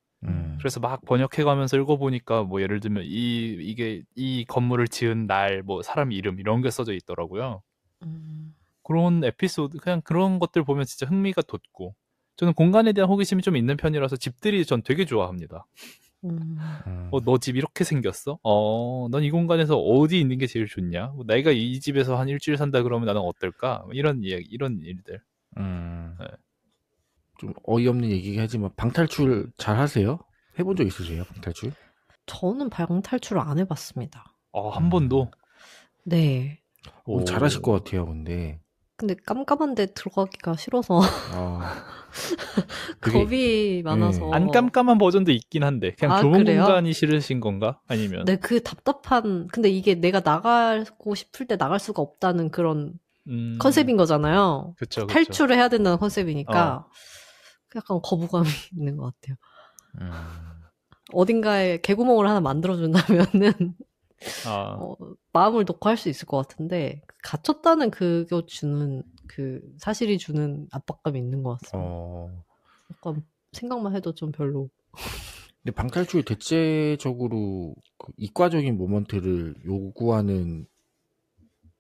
그래서 막 번역해가면서 읽어보니까 뭐 예를 들면 이게 이 건물을 지은 날, 뭐 사람 이름 이런 게 써져 있더라고요. 그런 에피소드, 그냥 그런 것들 보면 진짜 흥미가 돋고, 저는 공간에 대한 호기심이 좀 있는 편이라서 집들이 전 되게 좋아합니다. 너 집 이렇게 생겼어? 넌 이 공간에서 어디 있는 게 제일 좋냐? 내가 이 집에서 한 일주일 산다 그러면 나는 어떨까? 이런 이야기, 이런 일들. 네. 좀 어이없는 얘기긴 하지만 방탈출 잘 하세요? 해본 적 있으세요, 방탈출? 저는 방탈출을 안 해봤습니다. 한 번도? 네. 잘하실 것 같아요, 근데 깜깜한데 들어가기가 싫어서 겁이 많아서. 안 깜깜한 버전도 있긴 한데 그냥 좁은 그래요? 공간이 싫으신 건가? 아니면? 네, 그 답답한, 근데 이게 내가 나가고 싶을 때 나갈 수가 없다는 그런 컨셉인 거잖아요. 그쵸. 탈출을 해야 된다는 컨셉이니까 약간 거부감이 있는 것 같아요. 어딘가에 개구멍을 하나 만들어준다면은 마음을 놓고 할 수 있을 것 같은데 갇혔다는 그거 주는 그 사실이 주는 압박감이 있는 것 같습니다. 약간 생각만 해도 좀 별로. 근데 방탈출이 대체적으로 그 이과적인 모먼트를 요구하는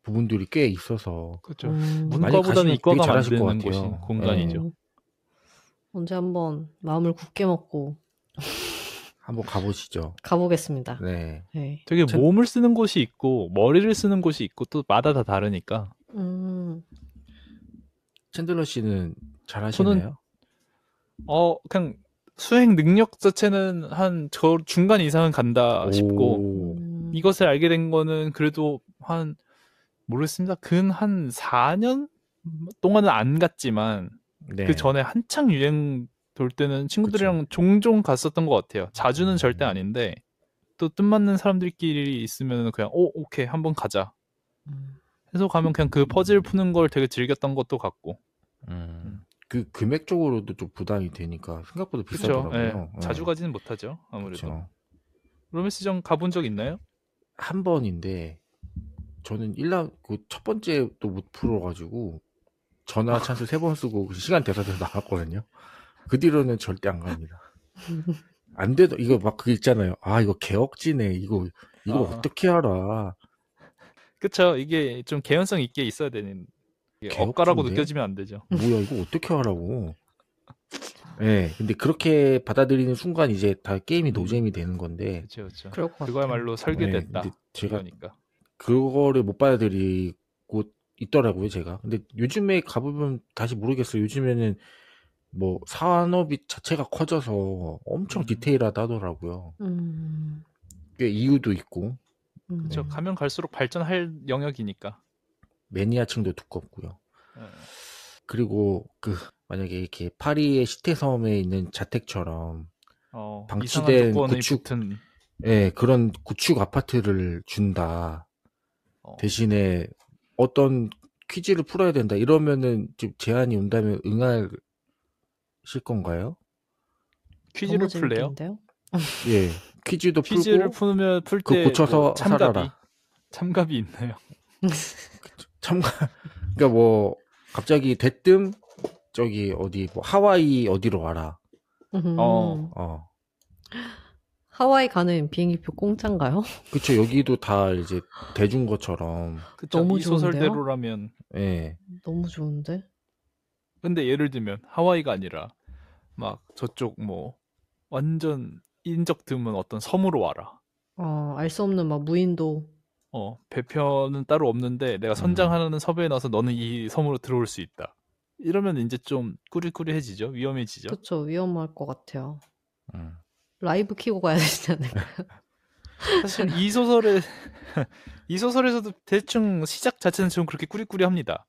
부분들이 꽤 있어서 그렇죠. 문과보다는 이과가 만드는 곳이 공간이죠. 언제 한번 마음을 굳게 먹고 한번 가보시죠. 가보겠습니다. 네. 되게 몸을 쓰는 곳이 있고 머리를 쓰는 곳이 있고 또 마다 다 다르니까. 챈들러 씨는 잘하시나요? 그냥 수행 능력 자체는 한 저 중간 이상은 간다 싶고, 이것을 알게 된 거는 그래도 모르겠습니다. 근 한 4년 동안은 안 갔지만 그 전에 한창 유행 돌 때는 친구들이랑 종종 갔었던 것 같아요. 자주는 절대 아닌데 또 뜻맞는 사람들끼리 있으면 그냥 오케이 한번 가자 해서 가면 그냥 그 퍼즐 푸는 걸 되게 즐겼던 것도 같고. 그 금액적으로도 좀 부담이 되니까 생각보다 그쵸. 예. 비싸더라고요. 자주 예. 가지는 못하죠. 아무래도. 그쵸. 로맨스정 가본 적 있나요? 한 번인데 저는 그 첫 번째 또 못 풀어가지고 전화 찬스 3번 쓰고 시간 돼서 나왔거든요. 그 뒤로는 절대 안 갑니다. 안 돼도 이거 막 그 있잖아요. 아 이거 개억지네. 이거 어떻게 알아? 그쵸. 이게 좀 개연성 있게 있어야 되는. 이게 억가라고 개억진데? 느껴지면 안 되죠. 뭐야 이거 어떻게 하라고? 네, 근데 그렇게 받아들이는 순간 이제 다 게임이 노잼이 되는 건데. 그렇죠. 그럴 것 같아요. 그거야말로 설계됐다. 네, 근데 제가 이거니까. 그거를 못 받아들이고 있더라고요, 제가. 근데 요즘에 가보면 다시 모르겠어요. 요즘에는 뭐 산업이 자체가 커져서 엄청 디테일하다 하더라고요. 꽤 이유도 있고. 그렇죠. 가면 갈수록 발전할 영역이니까. 매니아층도 두껍고요. 예. 그리고 만약에 이렇게 파리의 시태섬에 있는 자택처럼 이상한 방치된 조건이 구축, 붙은. 예, 그런 구축 아파트를 준다. 대신에 어떤 퀴즈를 풀어야 된다. 이러면은 좀 제안이 온다면 응하실 건가요? 퀴즈를 풀래요? 예, 퀴즈도 퀴즈를 풀고 풀 그 때 고쳐서 살아라. 참갑이 있나요? 그러니까 뭐 갑자기 대뜸 저기 어디 뭐 하와이 어디로 와라. 하와이 가는 비행기표 공짜인가요? 그쵸. 여기도 다 이제 대준 것처럼. 그쵸. 너무 이 좋은데요? 소설대로라면. 예. 너무 좋은데? 근데 예를 들면 하와이가 아니라 막 저쪽 뭐 완전 인적 드문 어떤 섬으로 와라. 알 수 없는 막 무인도. 배편은 따로 없는데 내가 선장하는 섭외에 나서 너는 이 섬으로 들어올 수 있다. 이러면 이제 좀 꾸리꾸리해지죠. 위험해지죠. 그쵸. 위험할 것 같아요. 라이브 키고 가야 되지 않을까요? 사실 이 소설에서도 대충 시작 자체는 좀 그렇게 꾸리꾸리합니다.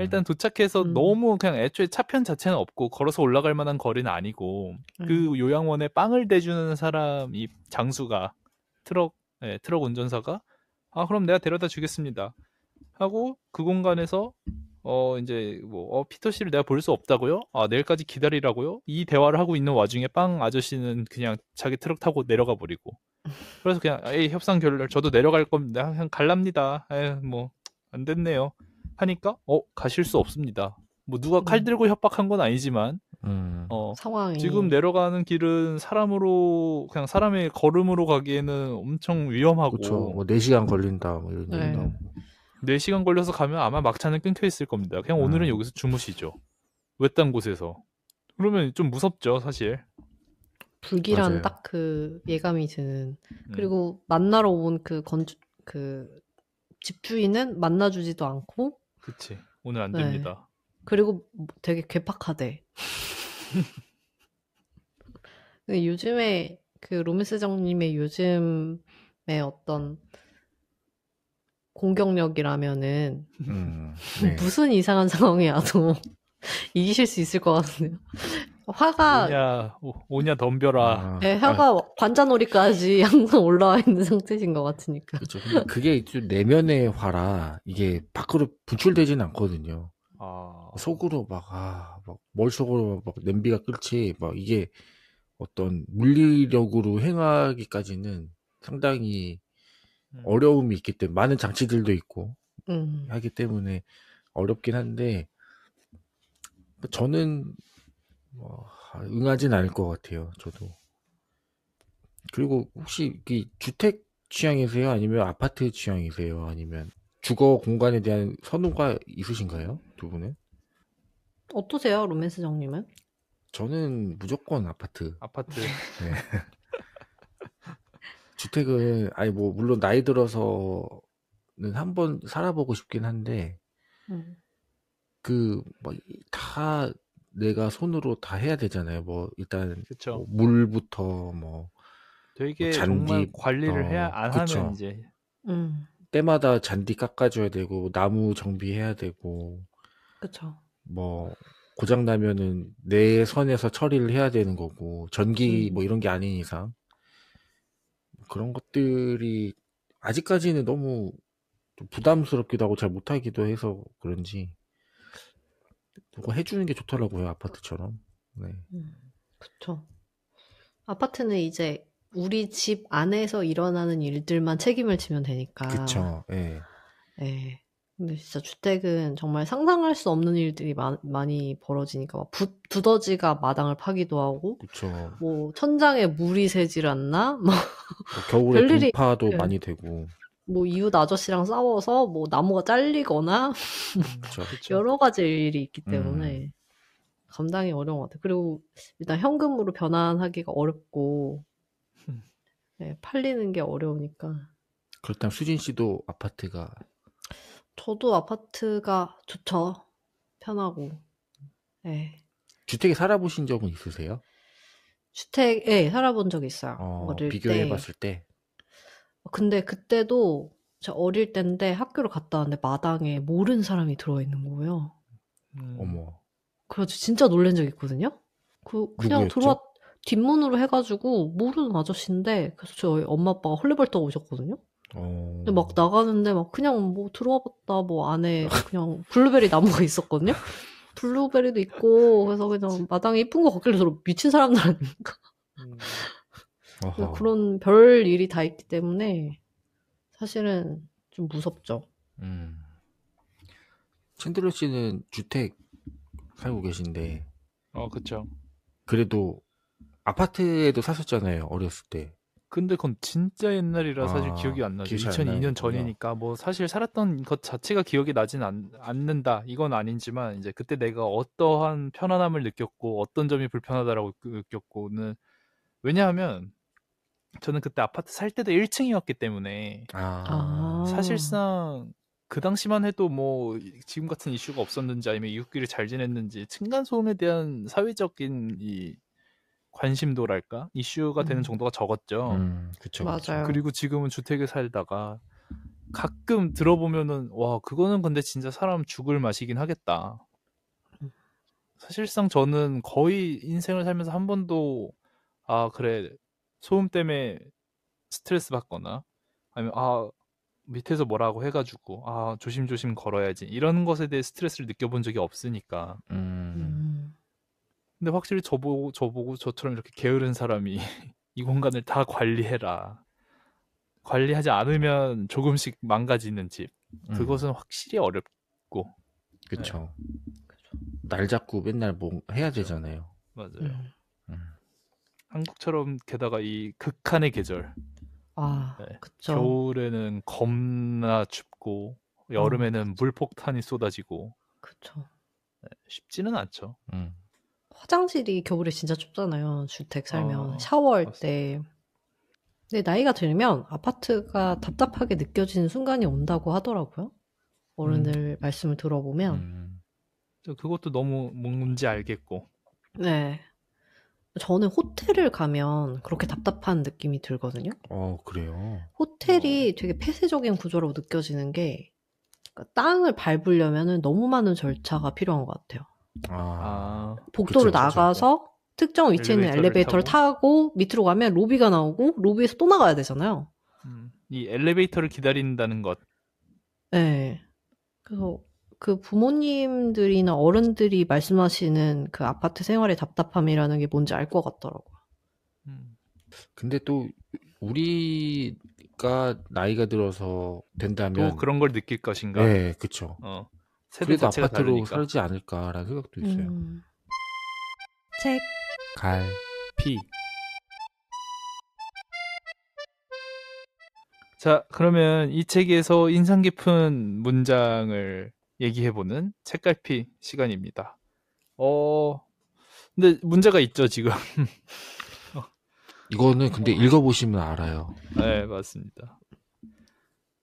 일단 도착해서 너무 그냥 애초에 차편 자체는 없고 걸어서 올라갈 만한 거리는 아니고 그 요양원에 빵을 대주는 사람이 장수가 트럭 운전사가 그럼 내가 데려다 주겠습니다 하고 그 공간에서 이제 뭐 피터 씨를 내가 볼 수 없다고요? 내일까지 기다리라고요? 이 대화를 하고 있는 와중에 빵 아저씨는 그냥 자기 트럭 타고 내려가 버리고 그래서 그냥 협상 결렬 저도 내려갈 겁니다. 그냥 갈랍니다. 뭐 안 됐네요. 하니까 가실 수 없습니다. 뭐 누가 칼 들고 협박한 건 아니지만 상황이 지금 내려가는 길은 사람으로 그냥 사람의 걸음으로 가기에는 엄청 위험하고 그쵸. 뭐 4시간 걸린다 뭐 이런 네. 얘기도 하고. 4시간 걸려서 가면 아마 막차는 끊겨 있을 겁니다. 그냥 오늘은 여기서 주무시죠. 외딴 곳에서. 그러면 좀 무섭죠, 사실. 불길한 맞아요. 딱 그 예감이 드는. 그리고 만나러 온 그 집주인은 만나주지도 않고. 그치. 오늘 안 됩니다. 그리고 되게 괴팍하대. 요즘에 그 로맨스정님의 요즘의 어떤 공격력이라면은 네. 무슨 이상한 상황이 와도 이기실 수 있을 것 같은데요. 화가 오냐 덤벼라. 네, 혀가 관자놀이까지 항상 올라와 있는 상태신 것 같으니까. 그렇죠. 근데 그게 좀 내면의 화라 이게 밖으로 분출되지는 않거든요. 속으로 막 머릿속으로 막 냄비가 끓지 막 이게 어떤 물리력으로 행하기까지는 상당히 어려움이 있기 때문에 많은 장치들도 있고 하기 때문에 어렵긴 한데 저는 응하진 않을 것 같아요. 저도. 그리고 혹시 주택 취향이세요? 아니면 아파트 취향이세요? 아니면 주거 공간에 대한 선호가 있으신가요? 두 분은? 어떠세요, 로맨스정님은? 저는 무조건 아파트. 네. 주택은 뭐 물론 나이 들어서는 한번 살아보고 싶긴 한데 뭐 다 내가 손으로 다 해야 되잖아요. 뭐 일단 뭐 물부터 뭐 되게 잔디 정말 관리를 해야 안 그쵸. 하면 이제 때마다 잔디 깎아줘야 되고 나무 정비해야 되고 그쵸. 뭐 고장 나면은 내 선에서 처리를 해야 되는 거고 전기 뭐 이런 게 아닌 이상 그런 것들이 아직까지는 너무 좀 부담스럽기도 하고 잘 못하기도 해서 그런지 누가 해주는 게 좋더라고요, 아파트처럼. 네. 그쵸. 아파트는 이제 우리 집 안에서 일어나는 일들만 책임을 지면 되니까. 그쵸. 예. 예. 근데 진짜 주택은 정말 상상할 수 없는 일들이 많이 벌어지니까 막 두더지가 마당을 파기도 하고 그쵸. 뭐 천장에 물이 새질 않나? 뭐 겨울에 별일이 동파도 예. 많이 되고. 뭐 이웃 아저씨랑 싸워서 뭐 나무가 잘리거나 그쵸. 그쵸. 여러 가지 일이 있기 때문에 감당이 어려운 것 같아요. 그리고 일단 현금으로 변환하기가 어렵고 네, 팔리는 게 어려우니까. 그렇다면 수진 씨도 아파트가 저도 아파트가 좋죠. 편하고. 네. 주택에 살아보신 적은 있으세요? 주택에 살아본 적이 있어요. 어릴 비교해봤을 때. 근데 그때도 제가 어릴 때인데 학교를 갔다 왔는데 마당에 모르는 사람이 들어있는 거예요. 어머. 그래서 진짜 놀란 적이 있거든요. 그냥 누구였죠? 들어왔 뒷문으로 해가지고 모르는 아저씨인데 그래서 저희 엄마 아빠가 헐레벌떡 오셨거든요. 근데 막 나가는데 막 그냥 뭐 들어와봤다 뭐 안에 그냥 블루베리 나무가 있었거든요. 블루베리도 있고 그래서 그냥 마당에 이쁜 거 걷길래 서로 미친 사람들 아닌가. 그런 별 일이 다 있기 때문에 사실은 좀 무섭죠. 챈들러 씨는 주택 살고 계신데 그쵸. 그래도 아파트에도 사셨잖아요, 어렸을 때. 근데 그건 진짜 옛날이라 사실 기억이 안 나죠. 기억이 잘 안 2002년 나는군요. 전이니까 뭐 사실 살았던 것 자체가 기억이 나진 않는다. 이건 아니지만 이제 그때 내가 어떠한 편안함을 느꼈고 어떤 점이 불편하다라고 느꼈고는 왜냐하면 저는 그때 아파트 살 때도 1층이었기 때문에 사실상 그 당시만 해도 뭐 지금 같은 이슈가 없었는지 아니면 이웃끼리 잘 지냈는지 층간소음에 대한 사회적인 이 관심도랄까? 이슈가 되는 정도가 적었죠. 그쵸. 맞아요. 그리고 지금은 주택에 살다가 가끔 들어보면은 와 그거는 근데 진짜 사람 죽을 맛이긴 하겠다. 사실상 저는 거의 인생을 살면서 한 번도 아 그래 소음 때문에 스트레스 받거나 아니면 아 밑에서 뭐라고 해가지고 아 조심조심 걸어야지 이런 것에 대해 스트레스를 느껴본 적이 없으니까. 근데 확실히 저보고 저처럼 이렇게 게으른 사람이 이 공간을 다 관리해라. 관리하지 않으면 조금씩 망가지는 집. 그것은 확실히 어렵고. 그쵸. 날 잡고 맨날 뭐 해야 되잖아요. 맞아요. 한국처럼 게다가 이 극한의 계절. 그쵸. 겨울에는 겁나 춥고 여름에는 물폭탄이 쏟아지고. 그쵸. 쉽지는 않죠. 화장실이 겨울에 진짜 춥잖아요. 주택 살면 샤워할 때. 근데 나이가 들면 아파트가 답답하게 느껴지는 순간이 온다고 하더라고요. 어른들 말씀을 들어보면. 그것도 너무 뭔지 알겠고. 네. 저는 호텔을 가면 그렇게 답답한 느낌이 들거든요. 그래요? 호텔이 되게 폐쇄적인 구조라고 느껴지는 게 그러니까 땅을 밟으려면 너무 많은 절차가 필요한 것 같아요. 복도를 그쵸, 나가서 특정 위치에 있는 엘리베이터를 타고 밑으로 가면 로비가 나오고 로비에서 또 나가야 되잖아요. 이 엘리베이터를 기다린다는 것. 네. 그래서 그 부모님들이나 어른들이 말씀하시는 그 아파트 생활의 답답함이라는 게 뭔지 알 것 같더라고요. 근데 또 우리가 나이가 들어서 된다면 또 그런 걸 느낄 것인가? 네, 그쵸. 세대 그래도 자체가 아파트로 다르니까. 살지 않을까라는 생각도 있어요. 책, 갈, 피. 자, 그러면 이 책에서 인상 깊은 문장을 얘기해보는 책갈피 시간입니다. 근데 문제가 있죠, 지금. 이거는 근데 읽어보시면 알아요. 네, 맞습니다.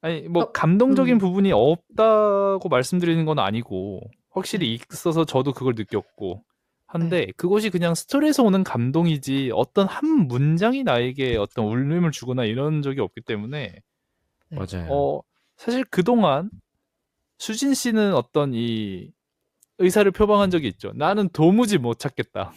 아니, 뭐, 감동적인 부분이 없다고 말씀드리는 건 아니고, 확실히 있어서 저도 그걸 느꼈고, 한데, 그것이 그냥 스토리에서 오는 감동이지, 어떤 한 문장이 나에게 어떤 울림을 주거나 이런 적이 없기 때문에, 맞아요. 사실 그동안, 수진 씨는 어떤 이 의사를 표방한 적이 있죠. 나는 도무지 못 찾겠다.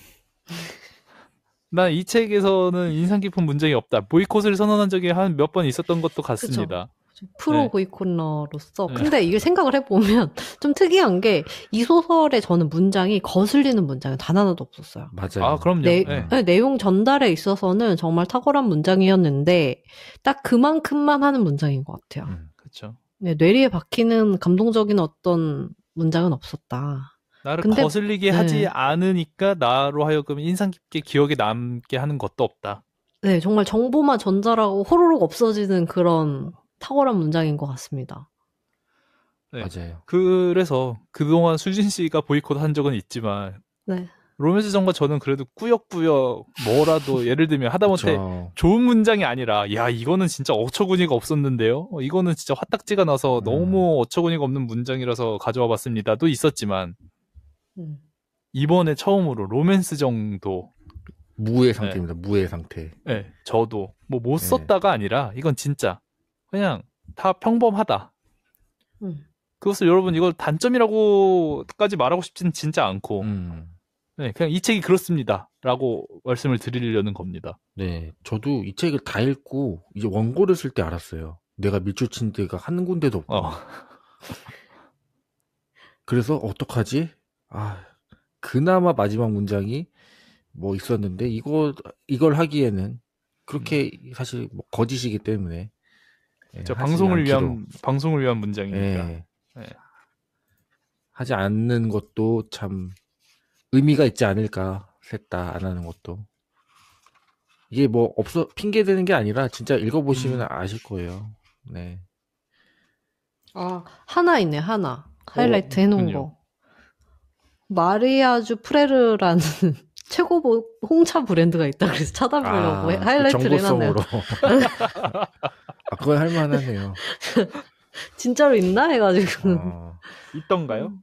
난 이 책에서는 인상 깊은 문장이 없다. 보이콧을 선언한 적이 한 몇 번 있었던 것도 같습니다. 프로 네. 보이콧러로서. 네. 근데 이게 생각을 해보면 좀 특이한 게 이 소설에 저는 문장이 거슬리는 문장이 단 하나도 없었어요. 맞아요. 아, 그럼요. 네. 네. 네, 내용 전달에 있어서는 정말 탁월한 문장이었는데 딱 그만큼만 하는 문장인 것 같아요. 그렇죠. 네, 뇌리에 박히는 감동적인 어떤 문장은 없었다. 나를 근데- 거슬리게 네. 하지 않으니까 나로 하여금 인상 깊게 기억에 남게 하는 것도 없다. 네, 정말 정보만 전달하고 호로록 없어지는 그런 탁월한 문장인 것 같습니다. 네. 맞아요. 그래서 그동안 수진 씨가 보이콧 한 적은 있지만 네. 로맨스 정과 저는 그래도 꾸역꾸역 뭐라도 예를 들면 하다못해 그쵸. 좋은 문장이 아니라 야 이거는 진짜 어처구니가 없었는데요. 이거는 진짜 화딱지가 나서 너무 어처구니가 없는 문장이라서 가져와 봤습니다도 있었지만 음. 이번에 처음으로 로맨스 정도 무의 상태입니다. 무의 상태. 네, 저도 뭐 못 네. 썼다가 아니라 이건 진짜 그냥 다 평범하다. 음. 그것을 여러분 이걸 단점이라고까지 말하고 싶지는 진짜 않고 네, 그냥 이 책이 그렇습니다 라고 말씀을 드리려는 겁니다. 네, 저도 이 책을 다 읽고 이제 원고를 쓸 때 알았어요. 내가 밀줄 친 데가 한 군데도 없고. 그래서 어떡하지? 아, 그나마 마지막 문장이 뭐 있었는데 이걸 하기에는 그렇게 사실 뭐 거짓이기 때문에 저 하지 방송을 않기로. 위한 문장이니까. 예. 네. 하지 않는 것도 참 의미가 있지 않을까. 셋 다 안 하는 것도. 이게 뭐 핑계 대는 게 아니라 진짜 읽어보시면 아실 거예요. 네. 아, 하나 있네, 하나. 하이라이트 해놓은 그렇군요. 거. 마리아주 프레르라는 최고 홍차 브랜드가 있다 그래서 찾아보려고 하이라이트를 해놨네요. 정보성으로. 그건 할만하네요. 진짜로 있나 해가지고 있던가요?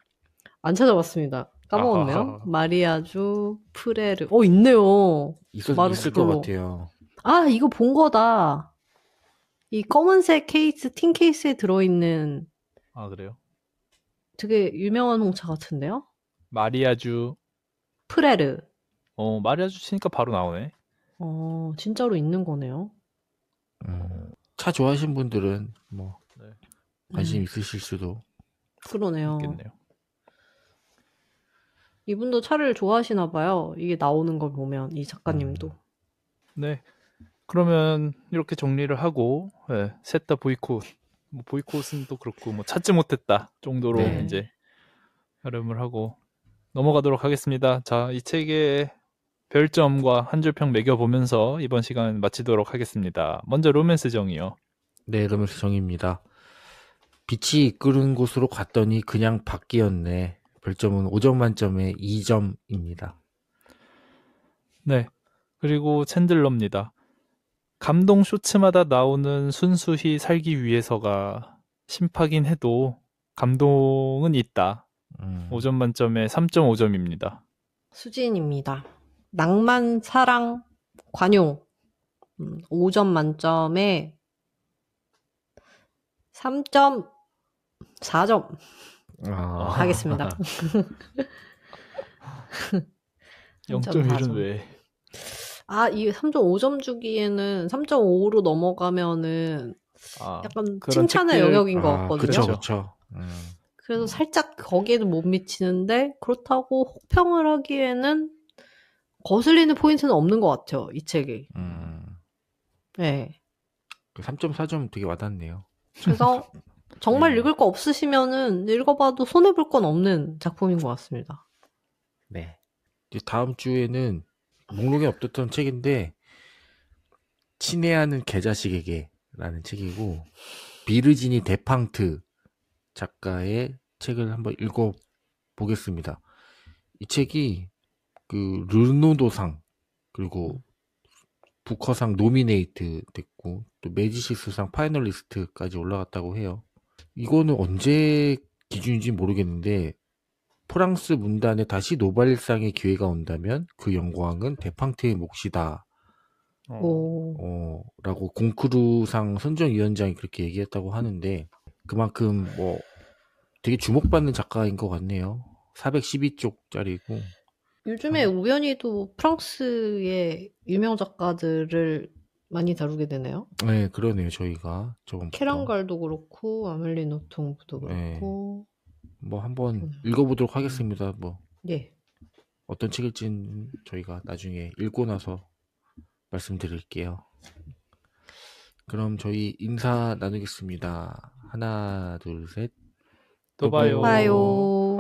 안 찾아봤습니다. 까먹었네요. 아하하. 마리아주 프레르. 있네요. 있을 것 마르콜로. 같아요. 아, 이거 본 거다. 이 검은색 케이스, 틴 케이스에 들어있는 아 그래요? 되게 유명한 홍차 같은데요? 마리아주. 프레르. 마리아주 치니까 바로 나오네. 진짜로 있는 거네요. 차 좋아하시는 분들은 뭐 네. 관심 있으실 수도. 그러네요. 있겠네요. 이분도 차를 좋아하시나 봐요. 이게 나오는 걸 보면 이 작가님도. 네. 그러면 이렇게 정리를 하고 셋 다 보이콧. 뭐 보이콧은 또 그렇고 뭐 찾지 못했다 정도로 네. 이제 발음을 하고 넘어가도록 하겠습니다. 자, 이 책의 별점과 한 줄 평 매겨보면서 이번 시간 마치도록 하겠습니다. 먼저 로맨스 정이요. 네, 로맨스 정입니다. 빛이 이끄는 곳으로 갔더니 그냥 밖이었네. 별점은 5점 만점에 2점입니다. 네. 그리고 챈들러입니다. 감동 쇼츠마다 나오는 순수히 살기 위해서가 심파긴 해도 감동은 있다. 5점 만점에 3.5점입니다. 수진입니다. 낭만, 사랑, 관용. 5점 만점에 3.4점 하겠습니다. 0.1은 왜? 이 3.5점 주기에는 3.5로 넘어가면은 약간 그런 칭찬의 책들- 영역인 것 같거든요. 그렇죠. 그래서 살짝 거기에도 못 미치는데 그렇다고 혹평을 하기에는 거슬리는 포인트는 없는 것 같아요. 이 책이. 네. 3.4점 되게 와닿네요. 그래서 정말 읽을 거 없으시면은 읽어봐도 손해볼 건 없는 작품인 것 같습니다. 네. 이제 다음 주에는 목록에 없었던 책인데 친애하는 개자식에게라는 책이고 비르지니 데팡트 작가의 책을 한번 읽어보겠습니다. 이 책이 그 르노도상 그리고 부커상 노미네이트 됐고 또 매지시스상 파이널리스트까지 올라갔다고 해요. 이거는 언제 기준인지 모르겠는데 프랑스 문단에 다시 노벨상의 기회가 온다면 그 영광은 데팡트의 몫이다. 라고 공크루상 선정위원장이 그렇게 얘기했다고 하는데 그만큼 뭐 되게 주목받는 작가인 것 같네요. 412쪽짜리고. 요즘에 우연히도 프랑스의 유명 작가들을 많이 다루게 되네요. 네, 그러네요. 저희가 저번부터. 케란갈도 그렇고 아멜리 노통부도 네. 그렇고. 뭐 한번 음. 읽어보도록 하겠습니다. 뭐 예. 어떤 책일지는 저희가 나중에 읽고 나서 말씀드릴게요. 그럼 저희 인사 나누겠습니다. 하나, 둘, 셋. 또 봐요. 봐요.